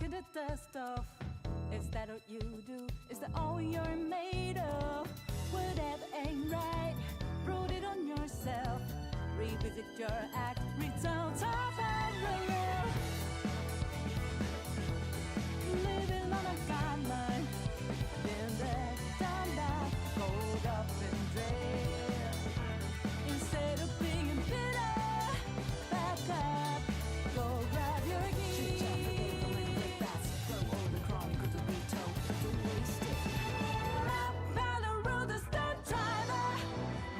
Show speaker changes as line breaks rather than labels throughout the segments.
walking the dust off. Is that what you do? Is that all you're made of? Whatever ain't right, prove it on yourself. Revisit your act, return to parallel. Living on a guideline, then back, down, back, hold up and there. Instead of being bitter, back up, go grab your keys. Follow the stunt driver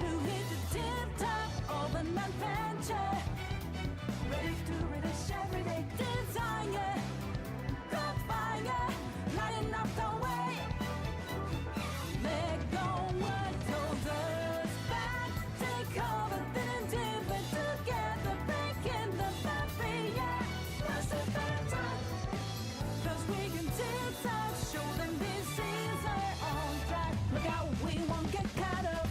who hit the tip top of an adventure. Ready to relish everyday desire. Got fire, lighting up the way. Let go what holds us back. Take over, then dip it together. Breaking the barrier. What's the better? 'Cause we can tip-top, show them this is our own track. Look out, we won't get caught up.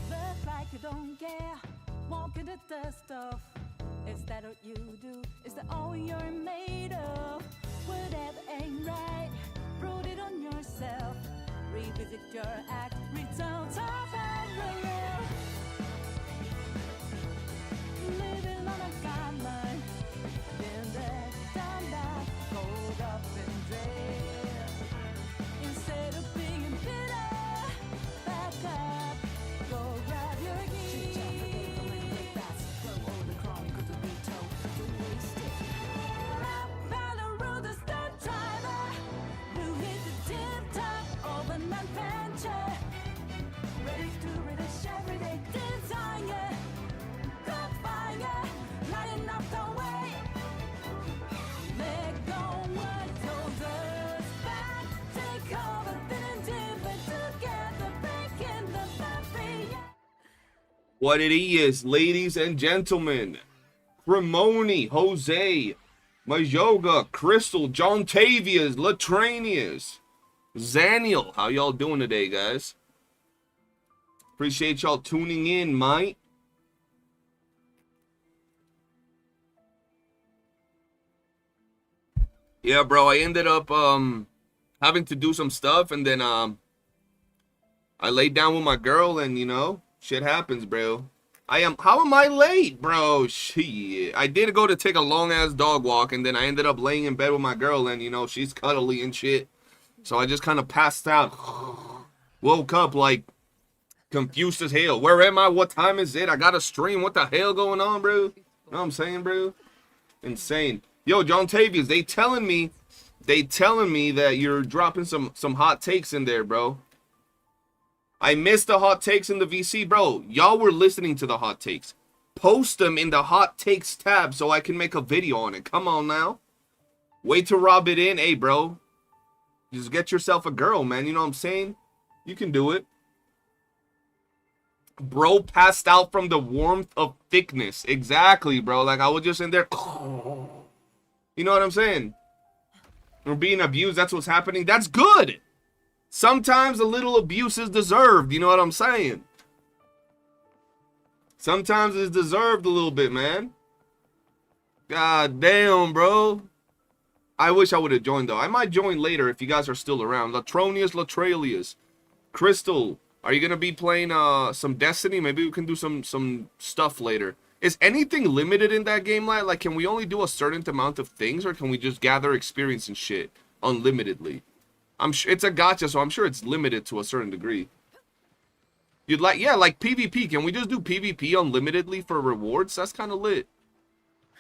Look like you don't care, walking the dust off. Is that what you do? Is that all you're made of? Whatever ain't right, prove it on yourself. Revisit your act, return to parallel. Living on a guideline, then back, down, back, hold up and there. Instead of being bitter, back up, go grab your keys. Follow the stunt driver who hit the tip top of an adventure. Ready to relish everyday desire. Got fire, lighting up the way. Let go what holds us back. Take over, then dip it together. Breaking the barrier.
What it is, ladies and gentlemen. Ramoni, Jose, Majoga, Crystal, John Tavius, Latranius, Zaniel. How y'all doing today, guys? Appreciate y'all tuning in, mate. Yeah, bro, I ended up having to do some stuff, and then I laid down with my girl, and you know, shit happens, bro. How am I late, bro? Shit. I did go to take a long ass dog walk, and then I ended up laying in bed with my girl, and you know, she's cuddly and shit. So I just kind of passed out. Woke up like confused as hell. Where am I? What time is it? I got a stream. What the hell going on, bro? You know what I'm saying, bro? Insane. Yo, John Tavius, they telling me that you're dropping some hot takes in there, bro. I missed the hot takes in the VC, bro. Y'all were listening to the hot takes. Post them in the hot takes tab so I can make a video on it. Come on now. Wait to rob it in. Hey, bro. Just get yourself a girl, man. You know what I'm saying? You can do it. Bro passed out from the warmth of thickness. Exactly, bro. Like, I was just in there. You know what I'm saying? We're being abused. That's what's happening. That's good. Sometimes a little abuse is deserved. You know what I'm saying? Sometimes it's deserved a little bit, man. God damn, bro. I wish I would have joined, though. I might join later if you guys are still around. Latronius, Latralius. Crystal, are you going to be playing some Destiny? Maybe we can do some stuff later. Is anything limited in that game, like can we only do a certain amount of things, or can we just gather experience and shit unlimitedly? I'm sure it's a gacha, so I'm sure it's limited to a certain degree. You'd like, yeah, like PvP. Can we just do PvP unlimitedly for rewards? That's kind of lit.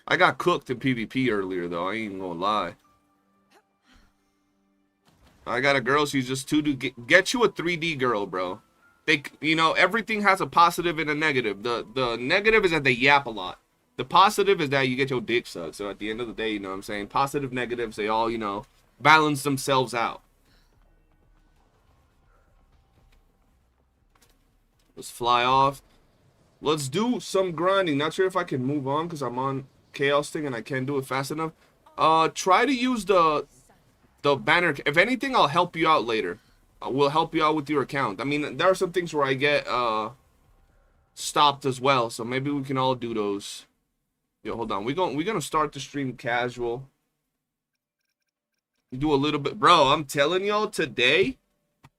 I got cooked in PvP earlier, though. I ain't gonna lie. I got a girl. She's just too. Get you a 3D girl, bro. You know, everything has a positive and a negative. The negative is that they yap a lot. The positive is that you get your dick sucked. So at the end of the day, you know what I'm saying? Positive, negatives, they all, you know, balance themselves out. Let's fly off. Let's do some grinding. Not sure if I can move on because I'm on chaos thing and I can't do it fast enough. Try to use the banner. If anything, I'll help you out later. We'll help you out with your account. I mean, there are some things where I get stopped as well, so maybe we can all do those. Yo, hold on. We're gonna start the stream casual. Do a little bit, bro. I'm telling y'all today,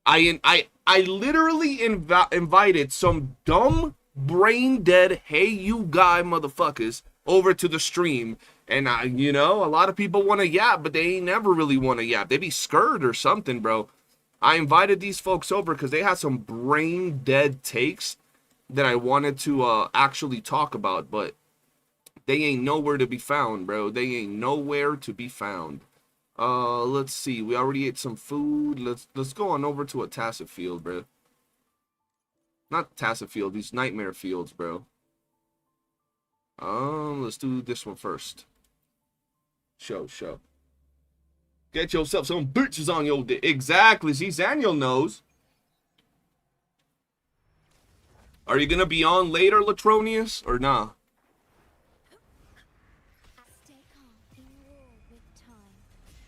I literally invited some dumb brain dead hey you guy motherfuckers over to the stream, and you know, a lot of people want to yap, but they ain't never really want to yap. They be scared or something, bro. I invited these folks over because they had some brain dead takes that I wanted to actually talk about, but they ain't nowhere to be found, bro. They ain't nowhere to be found. Let's see. We already ate some food. Let's go on over to a tacit field, bro. Not tacit field, these nightmare fields, bro. Let's do this one first. Show. Get yourself some bitches on your dick. Exactly. See, Zaniel knows. Are you gonna be on later, Latronius, or nah?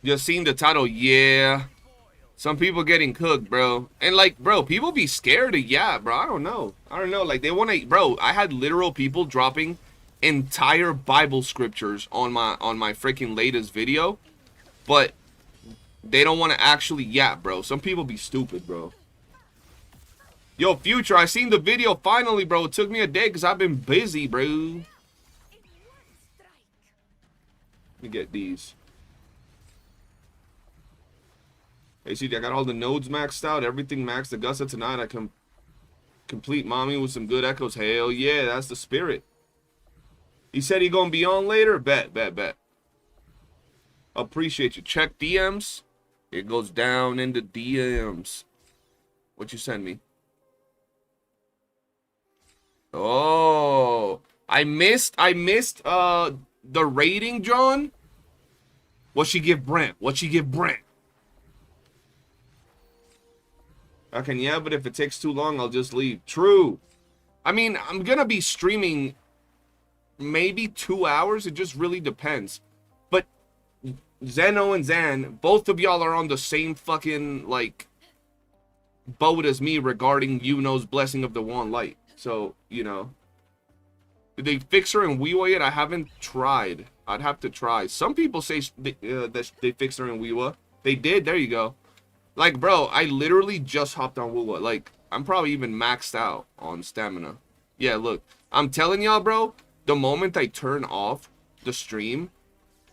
Just seen the title, yeah. Some people getting cooked, bro. And like, bro, people be scared of bro. I don't know. Like, they want to, bro. I had literal people dropping entire Bible scriptures on my freaking latest video, but they don't want to actually bro. Some people be stupid, bro. Yo, Future, I seen the video finally, bro. It took me a day because I've been busy, bro. Let me get these. Hey, see, I got all the nodes maxed out, everything maxed. Augusta tonight, I can complete mommy with some good echoes. Hell yeah, that's the spirit. He said he gonna be on later. Bet. Appreciate you. Check DMs. It goes down into DMs. What you send me? Oh, I missed the rating, John. What she give Brent? Okay, but if it takes too long, I'll just leave. True. I mean, I'm gonna be streaming maybe 2 hours. It just really depends. But Zeno and Zan, both of y'all are on the same fucking, like, boat as me regarding Iuno's Blessing of the One Light. So, you know. Did they fix her in WUWA yet? I haven't tried. I'd have to try. Some people say that they fixed her in WUWA. They did. There you go. Like, bro, I literally just hopped on WUWA. Like, I'm probably even maxed out on stamina. Yeah, look. I'm telling y'all, bro, the moment I turn off the stream,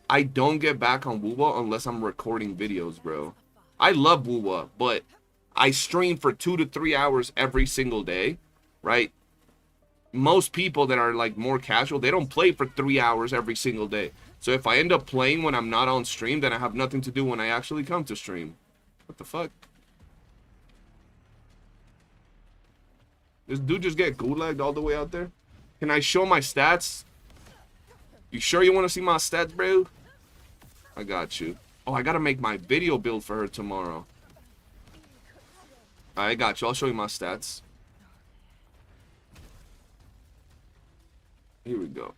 I don't get back on WUWA unless I'm recording videos, bro. I love WUWA, but I stream for 2 to 3 hours every single day, right? Most people that are, like, more casual, they don't play for 3 hours every single day. So if I end up playing when I'm not on stream, then I have nothing to do when I actually come to stream. What the fuck? This dude just get gulagged all the way out there? Can I show my stats? You sure you want to see my stats, bro? I got you. Oh, I gotta make my video build for her tomorrow. I got you. I'll show you my stats. Here we go.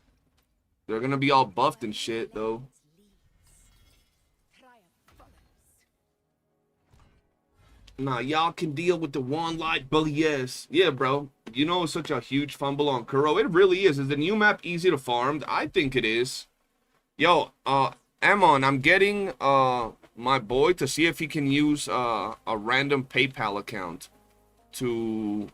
They're gonna be all buffed and shit, though. Nah, y'all can deal with the one light bully, yes. Yeah, bro. You know, it's such a huge fumble on Kuro. It really is. Is the new map easy to farm? I think it is. Yo, Amon, I'm getting my boy to see if he can use a random PayPal account to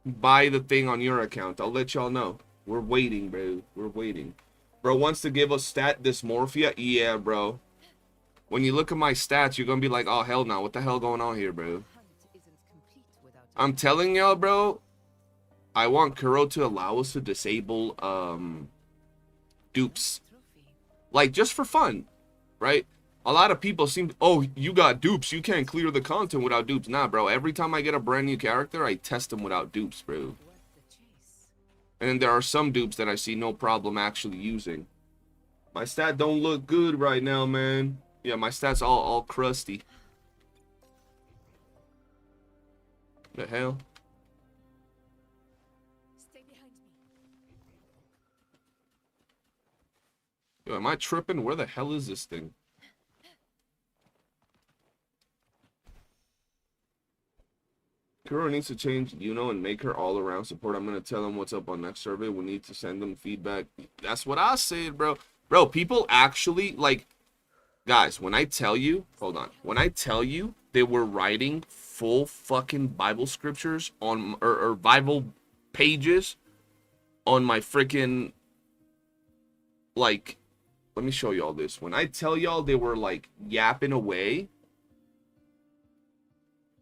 buy the thing on your account. I'll let y'all know. We're waiting, bro. We're waiting. Bro wants to give us stat dysmorphia. Yeah, bro. When you look at my stats, you're gonna be like, oh, hell no. What the hell going on here, bro? I'm telling y'all, bro. I want Kuro to allow us to disable dupes. Like, just for fun, right? A lot of people seem, oh, you got dupes. You can't clear the content without dupes. Nah, bro. Every time I get a brand new character, I test them without dupes, bro. And then there are some dupes that I see no problem actually using. My stat don't look good right now, man. Yeah, my stats all crusty. The hell? Yo, am I tripping? Where the hell is this thing? Kuro needs to change Iuno and make her all around support. I'm gonna tell them what's up on next survey. We need to send them feedback. That's what I said, bro. Bro, people actually, like, guys, when I tell you, hold on. When I tell you they were writing full fucking Bible scriptures on, or Bible pages on my freaking, like, let me show y'all this. When I tell y'all they were, like, yapping away,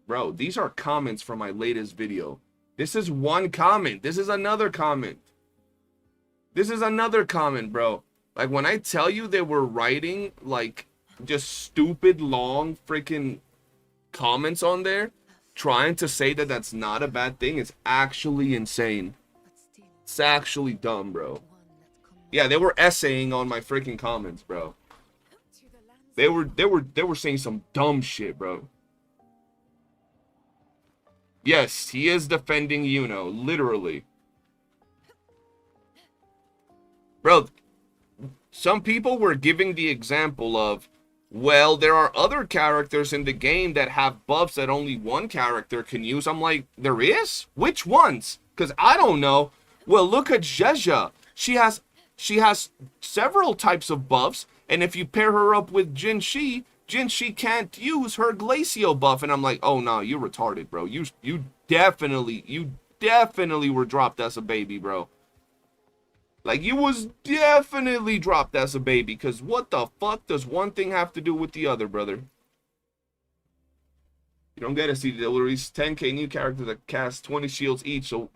bro, these are comments from my latest video. This is one comment. This is another comment. This is another comment, bro. Like, when I tell you they were writing, like, just stupid, long, freaking comments on there, trying to say that that's not a bad thing, it's actually insane. It's actually dumb, bro. Yeah, they were essaying on my freaking comments, bro. They were saying some dumb shit, bro. Yes, he is defending Iuno, literally. Bro, some people were giving the example of, well, there are other characters in the game that have buffs that only one character can use. I'm like, there is? Which ones? Because I don't know. Well, look at GACHA. She has several types of buffs, and if you pair her up with Jinshi can't use her Glacio buff. And I'm like, oh no, you're retarded, bro. You definitely were dropped as a baby, bro. Like, you was definitely dropped as a baby, because what the fuck does one thing have to do with the other, brother? You don't get to see the release 10k new characters that cast 20 shields each. So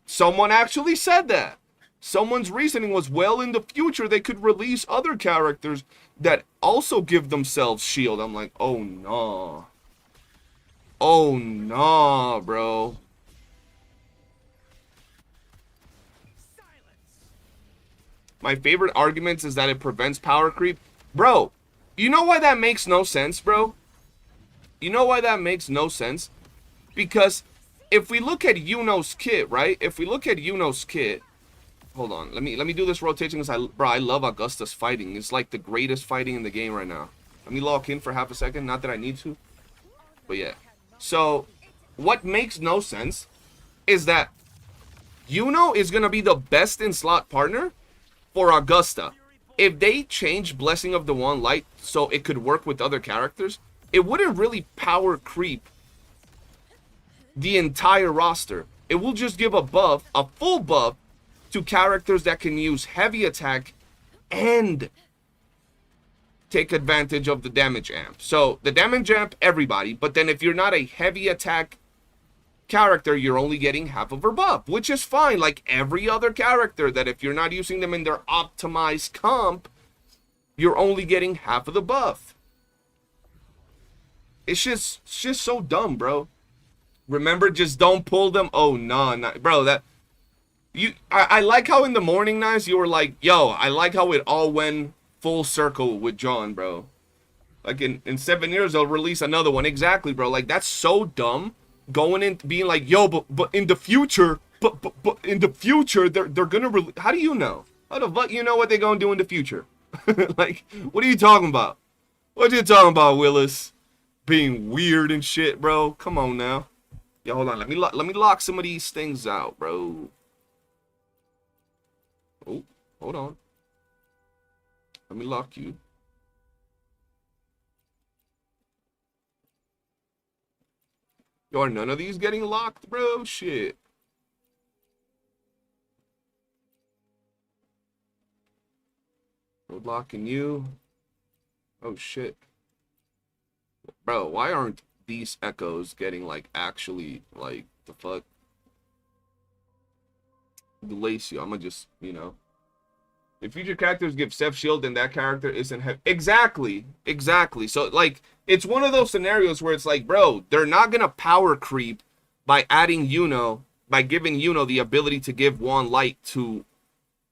someone actually said that. Someone's reasoning was, well, in the future they could release other characters that also give themselves shield. I'm like, oh no. Oh no, bro. My favorite arguments is that it prevents power creep. Bro, you know why that makes no sense, bro? You know why that makes no sense? Because if we look at Iuno's kit, right? If we look at Iuno's kit, hold on. Let me do this rotation because I love Augusta's fighting. It's like the greatest fighting in the game right now. Let me lock in for half a second. Not that I need to, but yeah. So what makes no sense is that Iuno is gonna be the best in slot partner for Augusta. If they change Blessing of the One Light so it could work with other characters, it wouldn't really power creep the entire roster. It will just give a buff, a full buff, to characters that can use heavy attack and take advantage of the damage amp. So the damage amp, everybody, but then if you're not a heavy attack character, you're only getting half of her buff, which is fine, like every other character, that if you're not using them in their optimized comp, you're only getting half of the buff. It's just so dumb, bro. Remember, just don't pull them. Oh no, bro, that I like how in the morning, Nice, you were like, yo, I like how it all went full circle with John, bro. Like in 7 years they'll release another one. Exactly, bro. Like, that's so dumb. Going in being like, yo, but in the future, but in the future they're gonna how do you know? How the fuck you know what they're gonna do in the future? Like, what are you talking about? What are you talking about, Willis? Being weird and shit, bro. Come on now. Yeah, hold on. Let me lock some of these things out, bro. Oh, hold on. Let me lock you. Yo, are none of these getting locked, bro? Shit. We're locking you. Oh, shit. Bro, why aren't these echoes getting, like, actually, like, the fuck? Glacio, I'm gonna just, you know. If future characters give Sesh shield, then that character isn't exactly. So, like, it's one of those scenarios where it's like, bro, they're not gonna power creep by adding Iuno, by giving Iuno the ability to give one light to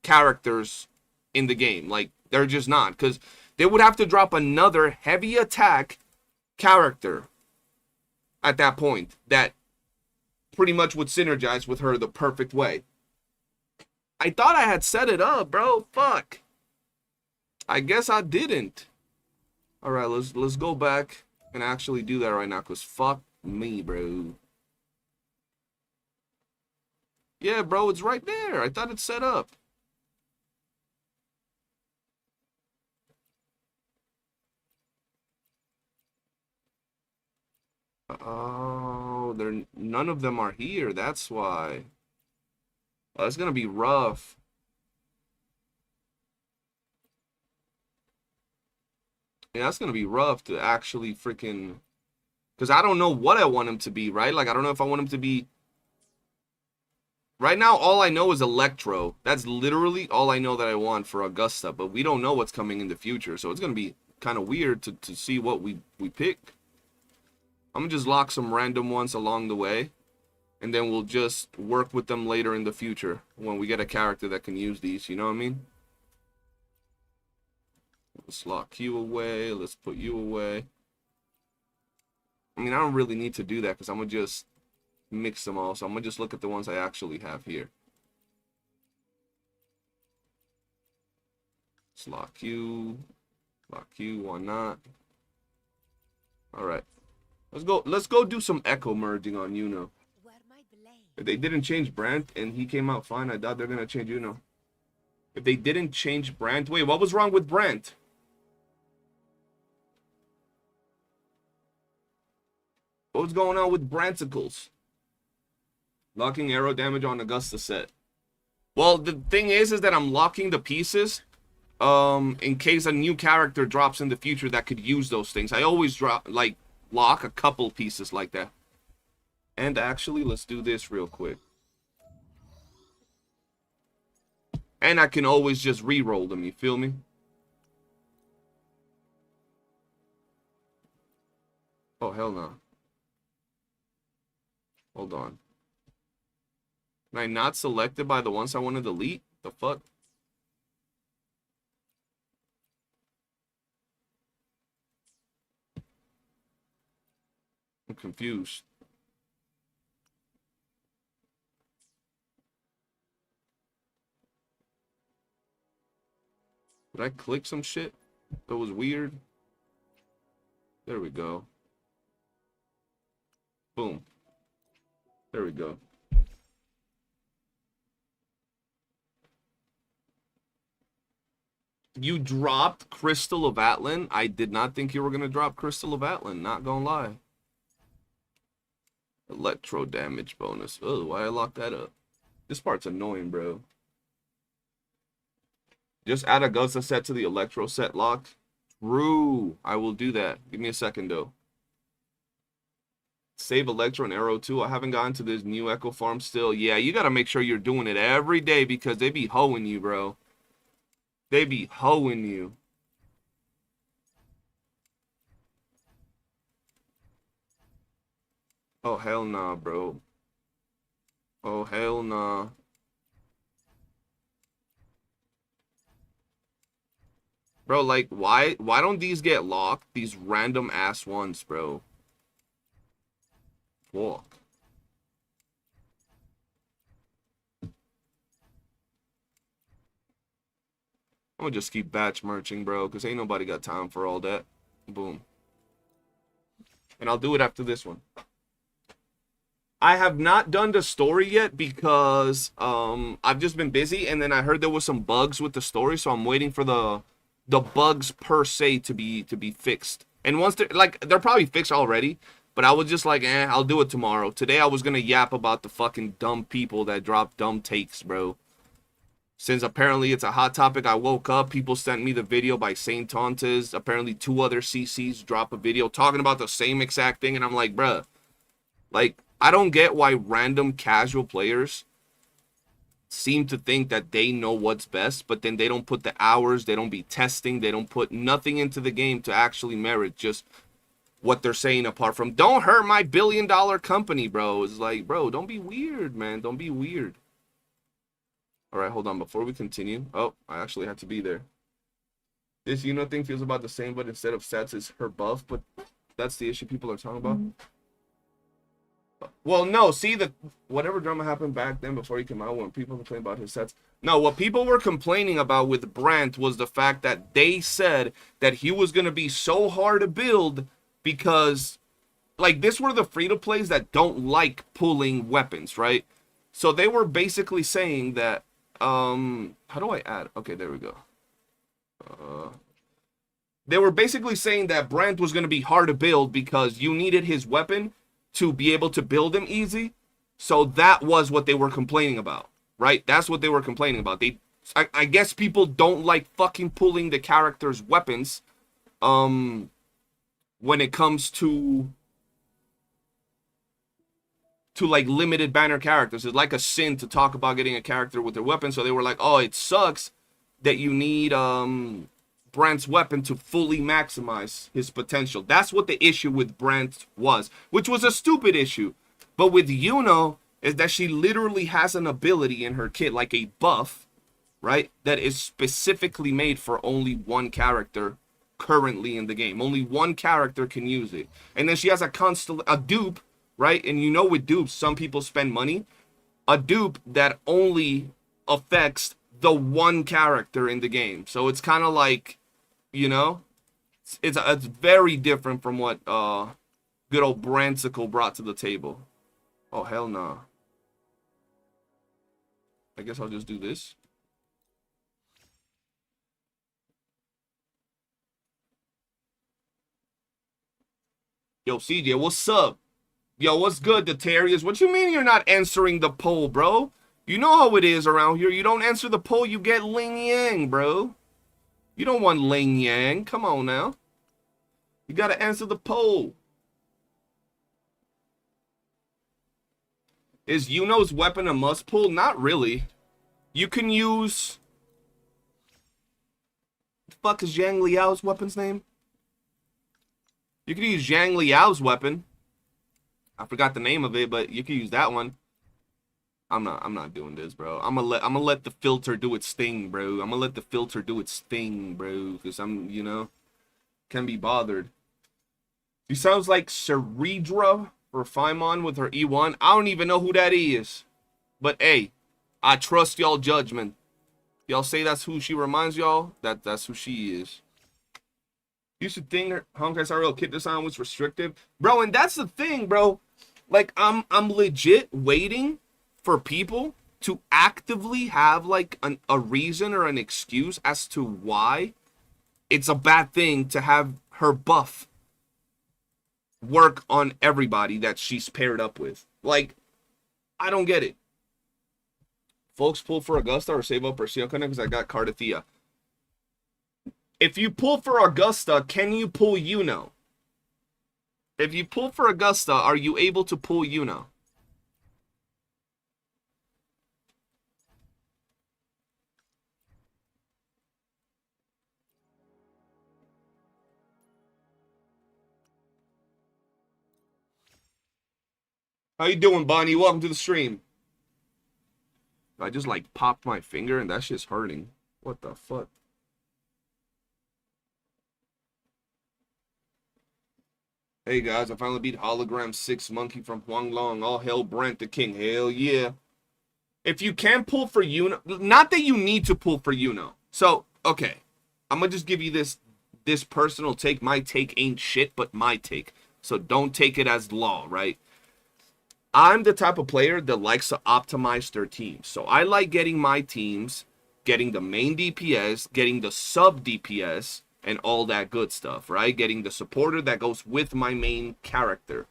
characters in the game. Like, they're just not, because they would have to drop another heavy attack character at that point that pretty much would synergize with her the perfect way. I thought I had set it up, bro. Fuck. I guess I didn't. All right, let's go back and actually do that right now, cause fuck me, bro. Yeah, bro, it's right there. I thought it's set up. Oh, they're none of them are here. That's why. Oh, it's gonna be rough. Yeah, that's gonna be rough to actually freaking. Because I don't know what I want him to be, right? Like, I don't know if I want him to be. Right now, all I know is Electro. That's literally all I know that I want for Augusta. But we don't know what's coming in the future. So it's gonna be kind of weird to see what we pick. I'm gonna just lock some random ones along the way. And then we'll just work with them later in the future when we get a character that can use these, you know what I mean? Let's lock you away. Let's put you away. I mean, I don't really need to do that because I'm going to just mix them all. So I'm going to just look at the ones I actually have here. Let's lock you. Lock you. Why not? All right. Let's go do some echo merging on Iuno. If they didn't change Brand and he came out fine, I doubt they're going to change Iuno. If they didn't change Brand... Wait, what was wrong with Brand? What's going on with Branticles? Locking arrow damage on Augusta set. Well, the thing is that I'm locking the pieces in case a new character drops in the future that could use those things. I always lock a couple pieces like that. And actually, let's do this real quick. And I can always just re-roll them, you feel me? Oh, hell no. Hold on. Can I not select it by the ones I want to delete? The fuck? I'm confused. Did I click some shit that was weird? There we go. Boom. There we go. You dropped Crystal of Atlan? I did not think you were going to drop Crystal of Atlan. Not gonna lie. Electro damage bonus. Oh, why I locked that up? This part's annoying, bro. Just add a Augusta set to the Electro set lock. True. I will do that. Give me a second, though. Save Electro and Arrow, too. I haven't gotten to this new Echo Farm still. Yeah, you got to make sure you're doing it every day because they be hoeing you, bro. They be hoeing you. Oh, hell nah, bro. Oh, hell nah. Bro, like, why don't these get locked? These random ass ones, bro. Walk. I'm gonna just keep batch merching, bro, because ain't nobody got time for all that. Boom. And I'll do it after this one. I have not done the story yet because I've just been busy, and then I heard there was some bugs with the story, so I'm waiting for the bugs per se to be fixed. And once they're probably fixed already, but I was just like, I'll do it tomorrow. Today I was gonna yap about the fucking dumb people that drop dumb takes, bro. Since apparently it's a hot topic, I woke up, people sent me the video by Saint Tontes. Apparently 2 other CCs drop a video talking about the same exact thing, and I'm like, bruh, like, I don't get why random casual players seem to think that they know what's best, but then they don't put the hours, they don't be testing, they don't put nothing into the game to actually merit just what they're saying apart from, don't hurt my billion-dollar company, bro. It's like, bro, don't be weird, man. Don't be weird. All right, hold on. Before we continue. Oh, I actually had to be there. This Iuno thing feels about the same, but instead of stats, it's her buff. But that's the issue people are talking about. Well, no, see the whatever drama happened back then before he came out when people complained about his sets. No, what people were complaining about with Brandt was the fact that they said that he was gonna be so hard to build because like this were the free to plays that don't like pulling weapons, right? So they were basically saying that how do I add? Okay, there we go. They were basically saying that Brandt was going to be hard to build because you needed his weapon to be able to build him easy. So that was what they were complaining about, right? That's what they were complaining about. I guess people don't like fucking pulling the character's weapons when it comes to like limited banner characters. It's like a sin to talk about getting a character with their weapon. So they were like, oh, it sucks that you need Brandt's weapon to fully maximize his potential. That's what the issue with Brandt was, which was a stupid issue. But with Iuno is that she literally has an ability in her kit, like a buff, right, that is specifically made for only one character currently in the game. Only one character can use it. And then she has a dupe, right? And you know with dupes, some people spend money. A dupe that only affects the one character in the game. So it's kind of like, you know, it's very different from what good old Bransicle brought to the table. Oh, hell no. Nah. I guess I'll just do this. Yo, CJ, what's up? Yo, what's good, Detarius? What you mean you're not answering the poll, bro? You know how it is around here. You don't answer the poll, you get Ling Yang, bro. You don't want Ling Yang. Come on now. You gotta answer the poll. Is Yuno's weapon a must pull? Not really. You can use... What the fuck is Zhang Liao's weapon's name? You can use Zhang Liao's weapon. I forgot the name of it, but you can use that one. I'm not doing this, bro. I'm gonna let the filter do its thing, bro. I'm gonna let the filter do its thing, bro. Because I'm, you know, can't be bothered. She sounds like Ceredra for Faimon with her E1. I don't even know who that is. But hey, I trust y'all judgment. Y'all say that's who she reminds y'all. That's who she is. Used to think her Honkai Star Rail kit design was restrictive, bro. And that's the thing, bro. Like I'm legit waiting for people to actively have like a reason or an excuse as to why it's a bad thing to have her buff work on everybody that she's paired up with. Like, I don't get it. Folks pull for Augusta or save up or Siakana because I got Cardathea. If you pull for Augusta, can you pull Iuno? If you pull for Augusta, are you able to pull Iuno? How you doing, Bonnie? Welcome to the stream. I just like popped my finger and that shit's hurting. What the fuck? Hey guys, I finally beat Hologram 6 Monkey from Huanglong. All hail Brent the King. Hell yeah. If you can pull for Iuno, not that you need to pull for Iuno. So, okay. I'm gonna just give you this personal take. My take ain't shit, but my take. So don't take it as law, right? I'm the type of player that likes to optimize their teams. So I like getting my teams, getting the main DPS, getting the sub DPS, and all that good stuff, right? Getting the supporter that goes with my main character.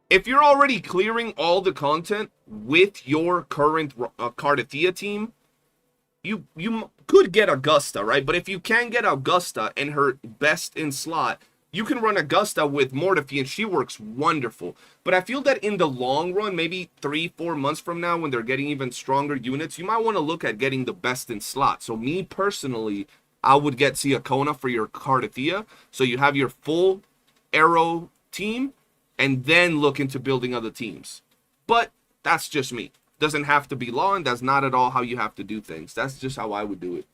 If you're already clearing all the content with your current Cardathea team, you could get Augusta, right? But if you can't get Augusta and her best in slot, you can run Augusta with Mortefi and she works wonderful. But I feel that in the long run, maybe 3-4 months from now when they're getting even stronger units, you might want to look at getting the best in slot. So me personally, I would get Siakona for your Cardathea. So you have your full arrow team and then look into building other teams. But that's just me. Doesn't have to be law, and that's not at all how you have to do things. That's just how I would do it.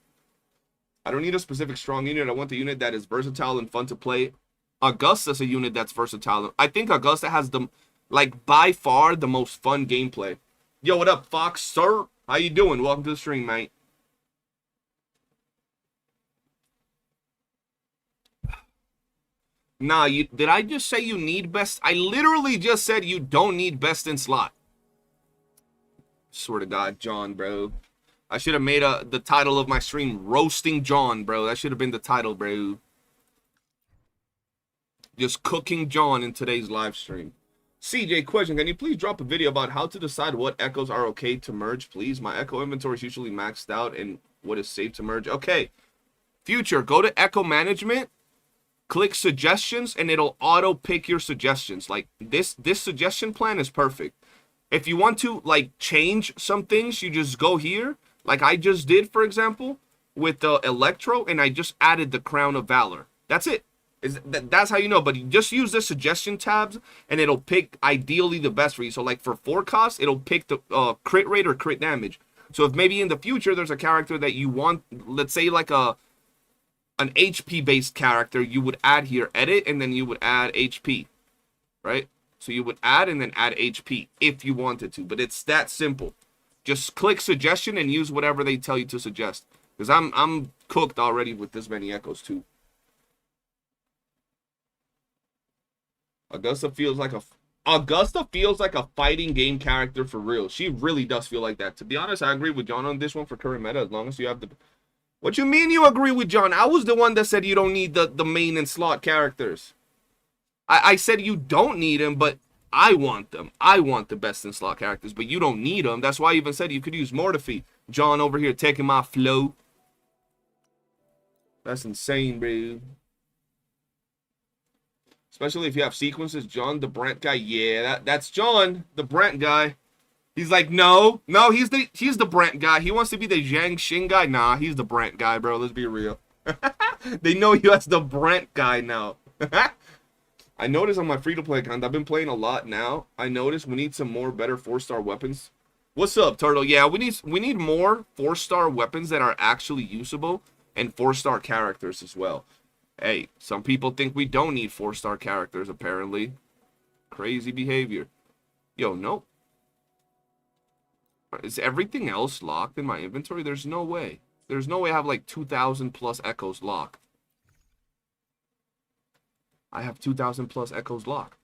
I don't need a specific strong unit. I want the unit that is versatile and fun to play Augusta's a unit that's versatile. I think Augusta has the, like, by far the most fun gameplay. Yo, what up, Fox, sir? How you doing? Welcome to the stream, mate. Nah, did I just say you need best? I literally just said you don't need best in slot. Swear to God, John, bro. I should have made the title of my stream Roasting John, bro. That should have been the title, bro. Just cooking John in today's live stream. CJ, question, can you please drop a video about how to decide what echoes are okay to merge, please? My echo inventory is usually maxed out and what is safe to merge. Okay. Future, go to echo management. Click suggestions and it'll auto pick your suggestions. Like this suggestion plan is perfect. If you want to like change some things, you just go here, like I just did, for example, with the Electro, and I just added the Crown of Valor. That's it. That's how you know. But you just use the suggestion tabs and it'll pick ideally the best for you. So like for forecast, it'll pick the crit rate or crit damage. So if maybe in the future there's a character that you want, let's say like an HP based character, you would add here edit and then you would add HP, right? So you would add and then add HP if you wanted to, but it's that simple. Just click suggestion and use whatever they tell you to suggest, because I'm cooked already with this many echoes too. Augusta feels like a fighting game character for real. She really does feel like that. To be honest, I agree with John on this one for current meta, as long as you have the... What you mean you agree with John? I was the one that said you don't need the main and slot characters. I said you don't need them, but I want them. I want the best in slot characters, but you don't need them. That's why I even said you could use Mortifi. John over here taking my flow. That's insane, bro. Especially if you have sequences. John, the Brent guy. Yeah, that's John, the Brent guy. He's like, no, he's the Brent guy. He wants to be the Zhang Xing guy. Nah, he's the Brent guy, bro. Let's be real. They know you as the Brent guy now. I noticed on my free-to-play account, I've been playing a lot now. I noticed we need some more better 4-star weapons. What's up, Turtle? Yeah, we need more 4-star weapons that are actually usable and 4-star characters as well. Hey, some people think we don't need 4-star characters, apparently. Crazy behavior. Yo, no. Is everything else locked in my inventory? There's no way. There's no way I have like 2,000 plus echoes locked. I have 2,000 plus echoes locked.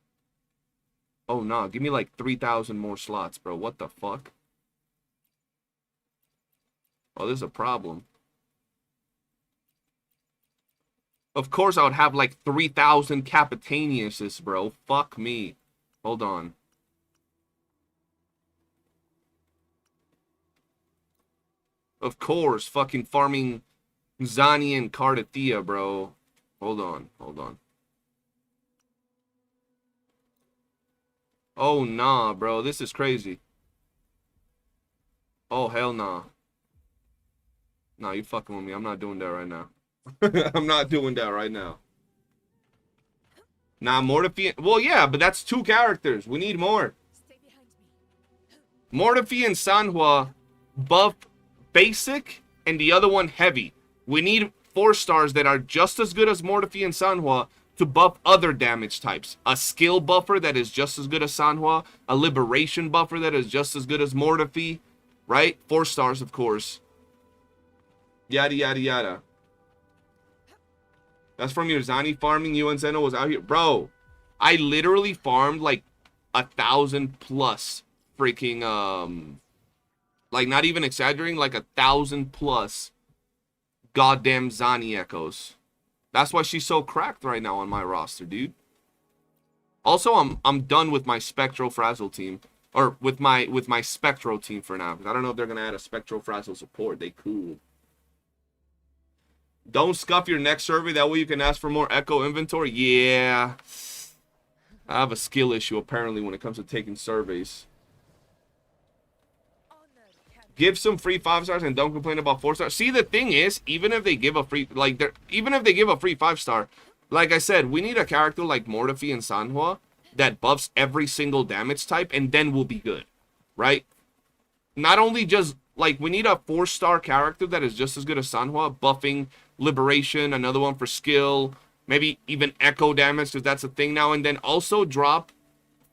Oh, no. Give me like 3,000 more slots, bro. What the fuck? Oh, this is a problem. Of course I would have like 3,000 Capitaniuses, bro. Fuck me. Hold on. Of course, fucking farming Zani and Cardathea, bro. Hold on. Oh, nah, bro. This is crazy. Oh, hell nah. Nah, you fucking with me. I'm not doing that right now. I'm not doing that right now. Nah, Mortifi... Well, yeah, but that's 2 characters. We need more. Mortifi and Sanhua buff basic and the other one heavy. We need 4 stars that are just as good as Mortifi and Sanhua to buff other damage types. A skill buffer that is just as good as Sanhua. A liberation buffer that is just as good as Mortifi. Right? 4 stars, of course. Yada, yada, yada. That's from your Zani farming. You and Zeno was out here. Bro, I literally farmed like 1,000 plus freaking, like not even exaggerating, like 1,000 plus goddamn Zani echoes. That's why she's so cracked right now on my roster, dude. Also, I'm done with my Spectro Frazzle team. Or with my Spectro team for now. Because I don't know if they're going to add a Spectro Frazzle support. They could. Don't scuff your next survey. That way you can ask for more Echo inventory. Yeah. I have a skill issue apparently when it comes to taking surveys. Give some free 5 stars and don't complain about 4 stars. See, the thing is, even if they give a free, like, even if they give a free 5 star, like I said, we need a character like Mortifi and Sanhua that buffs every single damage type, and then we'll be good, right? Not only just, like, we need a 4-star character that is just as good as Sanhua, buffing liberation, another one for skill, Maybe even echo damage, because that's a thing now. And then also drop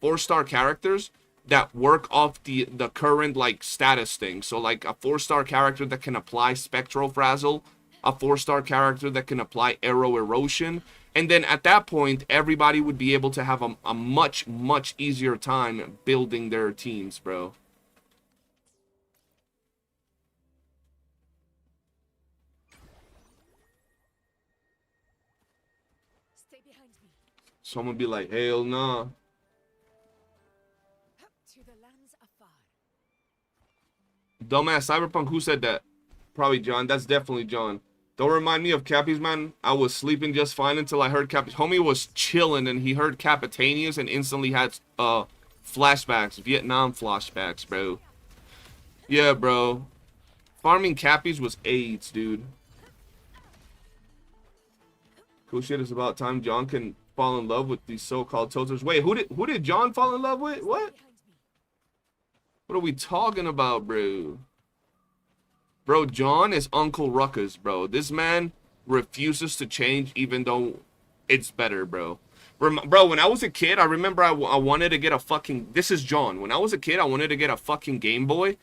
4-star characters that work off the current like status thing. So like a 4-star character that can apply Spectral Frazzle, a 4-star character that can apply Arrow Erosion, and then at that point everybody would be able to have a much easier time building their teams, bro.
Stay behind me.
Someone be like, hell nah.
To the lands afar.
Dumbass Cyberpunk, who said that? Probably John. That's definitely John. Don't remind me of Cappy's, man. I was sleeping just fine until I heard Cappy's. Homie was chilling and he heard Capitanius and instantly had flashbacks, Vietnam flashbacks, bro. Yeah, bro. Farming Cappies was AIDS, dude. Cool shit, it's about time John can fall in love with these so-called toasters. Wait, who did John fall in love with? What? What are we talking about, bro? Bro, John is Uncle Ruckus, bro. This man refuses to change even though it's better, bro. Bro, when I was a kid, I remember I wanted to get a fucking... This is John. When I was a kid, I wanted to get a fucking Game Boy.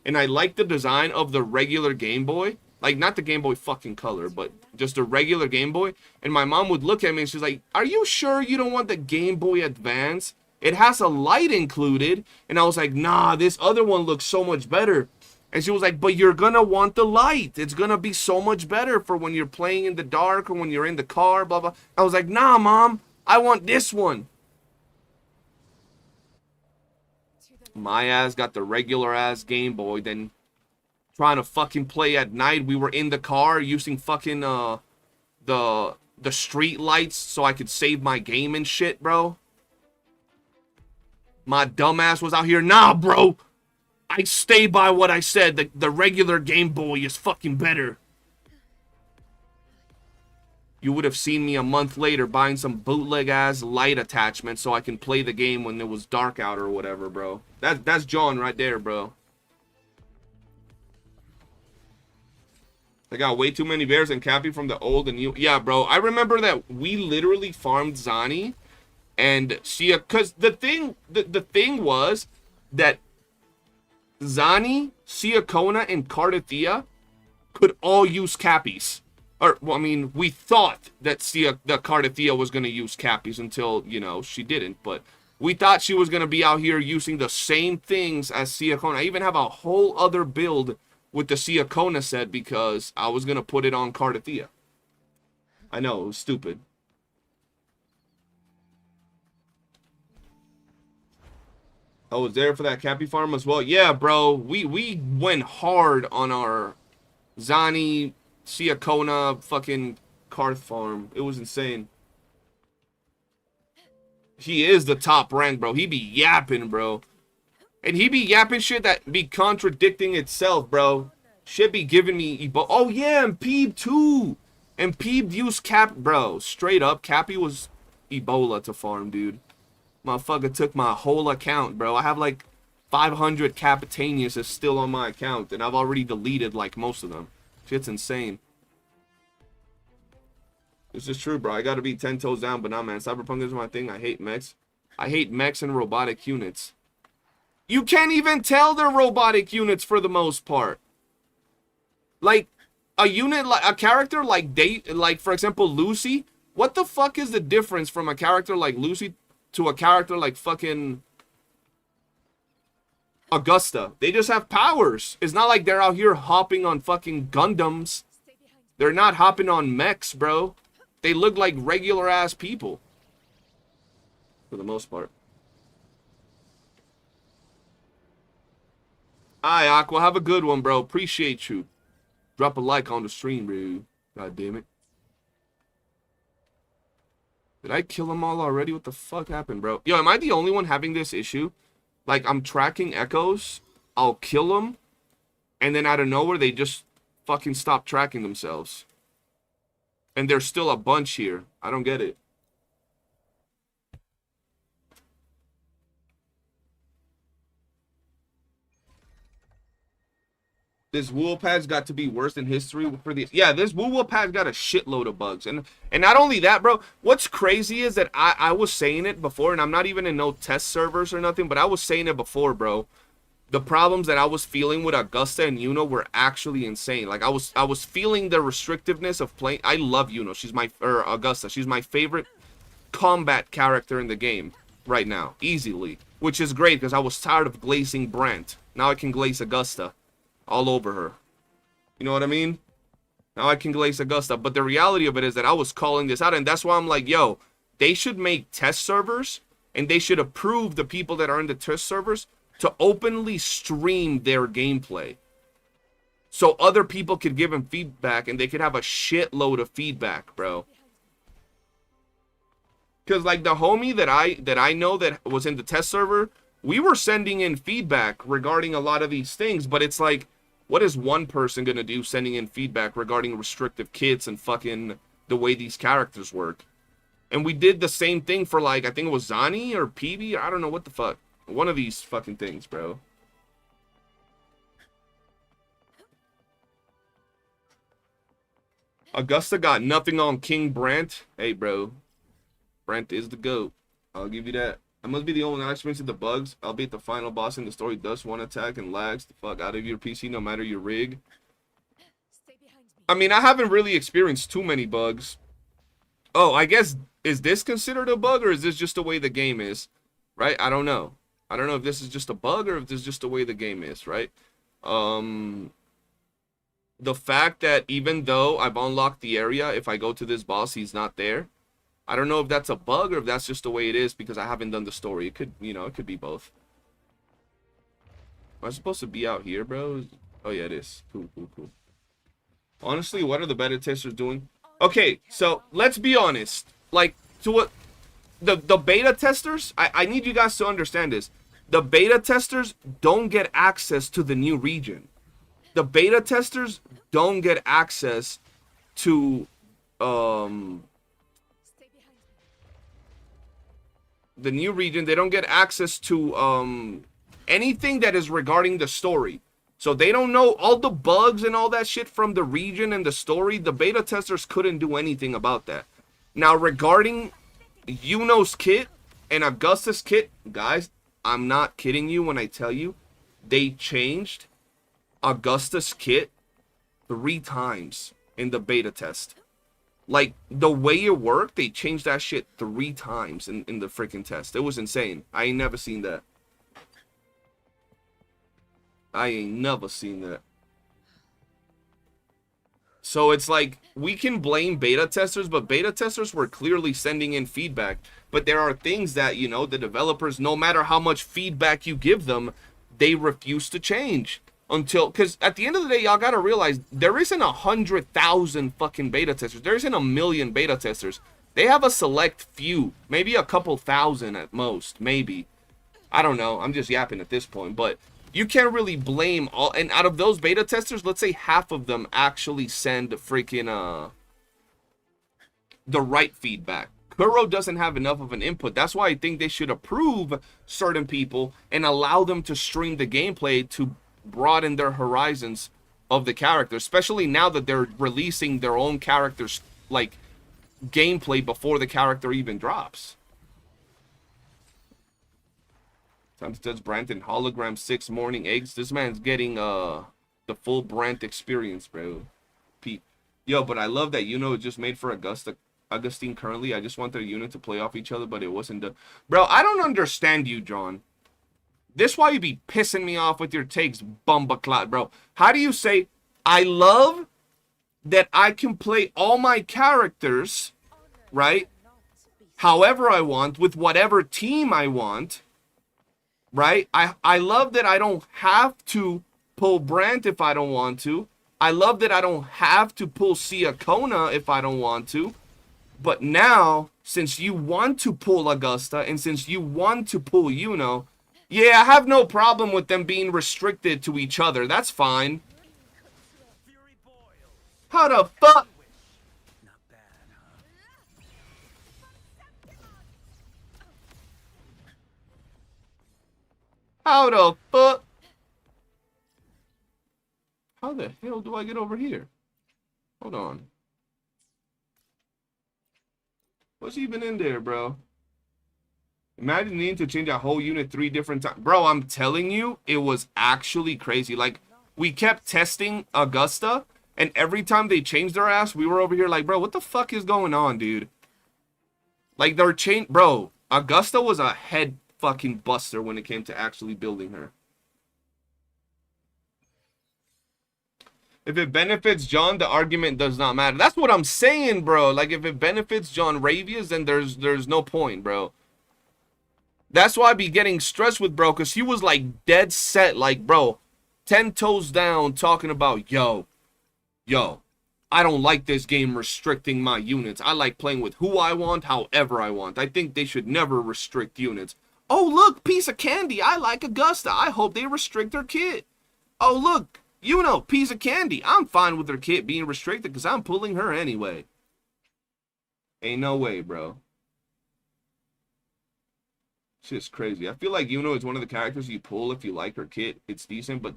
And I liked the design of the regular Game Boy. Like, not the Game Boy fucking Color, but just a regular Game Boy. And my mom would look at me and she's like, are you sure you don't want the Game Boy Advance? It has a light included. And I was like, nah, this other one looks so much better. And she was like, but you're gonna want the light. It's gonna be so much better for when you're playing in the dark or when you're in the car, blah, blah. I was like, nah, Mom, I want this one. My ass got the regular ass Game Boy, then trying to fucking play at night. We were in the car using fucking the street lights so I could save my game and shit, bro. My dumbass was out here, nah, bro. I stay by what I said. The regular Game Boy is fucking better. You would have seen me a month later buying some bootleg-ass light attachment so I can play the game when it was dark out or whatever, bro. That's John right there, bro. I got way too many bears and Cappy from the old and new. Yeah, bro. I remember that we literally farmed Zani and Sia. Because the thing was that Zani, Siakona, and Cardathea could all use Cappies. Or, well, I mean, we thought that Cardathea was going to use Cappies until, you know, she didn't. But we thought she was going to be out here using the same things as Siakona. I even have a whole other build with the Siakona set because I was going to put it on Cardathea. I know, it was stupid. I was there for that Cappy farm as well. Yeah, bro. We went hard on our Zani, Siakona, fucking Karth farm. It was insane. He is the top rank, bro. He be yapping, bro. And he be yapping shit that be contradicting itself, bro. Shit be giving me Ebo. Oh, yeah, and Peeb, too. And Peeb used Cap. Bro, straight up, Cappy was Ebola to farm, dude. Motherfucker took my whole account, bro. I have like 500 Capitanius still on my account, and I've already deleted like most of them. Shit's insane. This is true, bro. I gotta be 10 toes down, but nah, man. Cyberpunk is my thing. I hate mechs. I hate mechs and robotic units. You can't even tell they're robotic units for the most part. Like, a unit, like a character like for example, Lucy. What the fuck is the difference from a character like Lucy to a character like fucking Augusta? They just have powers. It's not like they're out here hopping on fucking Gundams. They're not hopping on mechs, bro. They look like regular ass people. For the most part. Alright, Aqua, have a good one, bro. Appreciate you. Drop a like on the stream, bro. God damn it. Did I kill them all already? What the fuck happened, bro? Yo, am I the only one having this issue? Like, I'm tracking echoes, I'll kill them, and then out of nowhere, they just fucking stop tracking themselves. And there's still a bunch here. I don't get it. This WUWA pad's got to be worse than history for the. Yeah, this WUWA pad's got a shitload of bugs, and not only that, bro. What's crazy is that I was saying it before, and I'm not even in no test servers or nothing, but I was saying it before, bro. The problems that I was feeling with Augusta and Iuno were actually insane. Like I was feeling the restrictiveness of playing. I love Iuno. She's my Augusta. She's my favorite combat character in the game right now, easily, which is great because I was tired of glazing Brent. Now I can glaze Augusta all over her. You know what I mean? Now I can glaze Augusta. But the reality of it is that I was calling this out, and that's why I'm like, yo, they should make test servers, and they should approve the people that are in the test servers to openly stream their gameplay. So other people could give them feedback, and they could have a shitload of feedback, bro. Because like the homie that I know that was in the test server, we were sending in feedback regarding a lot of these things, but it's like, what is one person gonna do sending in feedback regarding restrictive kits and fucking the way these characters work? And we did the same thing for like, I think it was Zani or PB, I don't know what the fuck. One of these fucking things, bro. Augusta got nothing on King Brent. Hey, bro. Brent is the GOAT. I'll give you that. I must be the only one that experienced the bugs. Albeit the final boss in the story does one attack and lags the fuck out of your PC no matter your rig. I mean, I haven't really experienced too many bugs. Oh, I guess, is this considered a bug or is this just the way the game is? Right? I don't know. I don't know if this is just a bug or if this is just the way the game is, right? The fact that even though I've unlocked the area, if I go to this boss, he's not there. I don't know if that's a bug or if that's just the way it is because I haven't done the story. It could, you know, it could be both. Am I supposed to be out here, bro? Oh, yeah, it is. Cool, cool, cool. Honestly, what are the beta testers doing? Okay, so let's be honest. Like, to what... The beta testers, I need you guys to understand this. The beta testers don't get access to the new region. The beta testers don't get access to the new region. They don't get access to anything that is regarding the story. So they don't know all the bugs and all that shit from the region and the story. The beta testers couldn't do anything about that. Now regarding Iuno's kit and Augusta's kit, guys, I'm not kidding you when I tell you they changed Augusta's kit 3 times in the beta test. Like, the way it worked, they changed that shit 3 times in the freaking test. It was insane. I ain't never seen that. I ain't never seen that. So it's like, we can blame beta testers, but beta testers were clearly sending in feedback. But there are things that, you know, the developers, no matter how much feedback you give them, they refuse to change. Until, because at the end of the day, y'all gotta realize, there isn't 100,000 fucking beta testers. There isn't 1 million beta testers. They have a select few, maybe a couple thousand at most, maybe. I don't know, I'm just yapping at this point, but you can't really blame all, and out of those beta testers, let's say half of them actually send freaking, the right feedback. Kuro doesn't have enough of an input. That's why I think they should approve certain people and allow them to stream the gameplay to broaden their horizons of the character, especially now that they're releasing their own characters, like, gameplay before the character even drops. Time to touch Brant and hologram 6 morning eggs. This man's getting the full Brant experience, bro. Pete. Yo, but I love that Iuno is just made for Augustine currently. I just want their unit to play off each other, but it wasn't done. Bro, I don't understand you, John. This why you be pissing me off with your takes, bumbaclot, bro. How do you say, I love that I can play all my characters, right, however I want, with whatever team I want, right? I love that I don't have to pull Brant if I don't want to. I love that I don't have to pull Sia Kona if I don't want to. But now, since you want to pull Augusta, and since you want to pull Iuno, yeah, I have no problem with them being restricted to each other. That's fine. How the fuck? How the fuck? How the hell do I get over here? Hold on. What's even in there, bro? Imagine needing to change a whole unit 3 different times. Bro, I'm telling you, it was actually crazy. Like, we kept testing Augusta, and every time they changed their ass, we were over here like, bro, what the fuck is going on, dude? Like, they're changed. Bro, Augusta was a head fucking buster when it came to actually building her. If it benefits John, the argument does not matter. That's what I'm saying, bro. Like, if it benefits John Ravius, then there's no point, bro. That's why I be getting stressed with bro, because he was like dead set, like, bro, 10 toes down, talking about, yo, I don't like this game restricting my units. I like playing with who I want, however I want. I think they should never restrict units. Oh, look, piece of candy. I like Augusta. I hope they restrict her kit. Oh, look, Iuno, piece of candy. I'm fine with her kit being restricted because I'm pulling her anyway. Ain't no way, bro. Shit's crazy. I feel like Iuno is one of the characters you pull if you like her kit. It's decent, but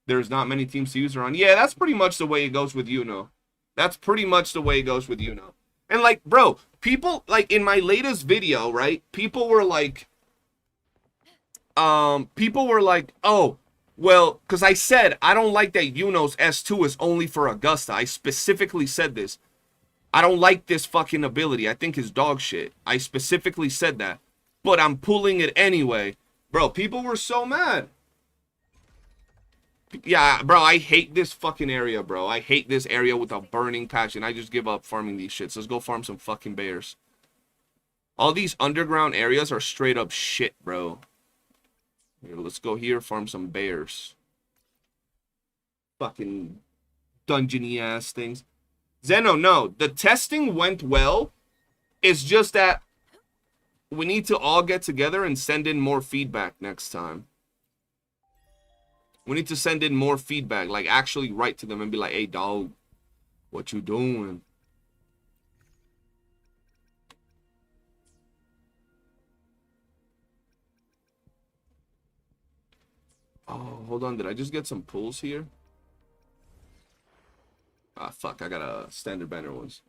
there's not many teams to use her on. Yeah, that's pretty much the way it goes with Iuno. That's pretty much the way it goes with Iuno. And like, bro, people, like in my latest video, right? People were like, oh, well, because I said I don't like that Iuno's S2 is only for Augusta. I specifically said this. I don't like this fucking ability. I think it's dog shit. I specifically said that. But I'm pulling it anyway. Bro, people were so mad. Yeah, bro, I hate this fucking area, bro. I hate this area with a burning passion. I just give up farming these shits. Let's go farm some fucking bears. All these underground areas are straight up shit, bro. Here, let's go here, farm some bears. Fucking dungeony ass things. Zeno, no. The testing went well. It's just that we need to all get together and send in more feedback next time. We need to send in more feedback. Like, actually write to them and be like, hey, dog, what you doing? Oh, hold on. Did I just get some pulls here? Ah, fuck. I got a standard banner ones.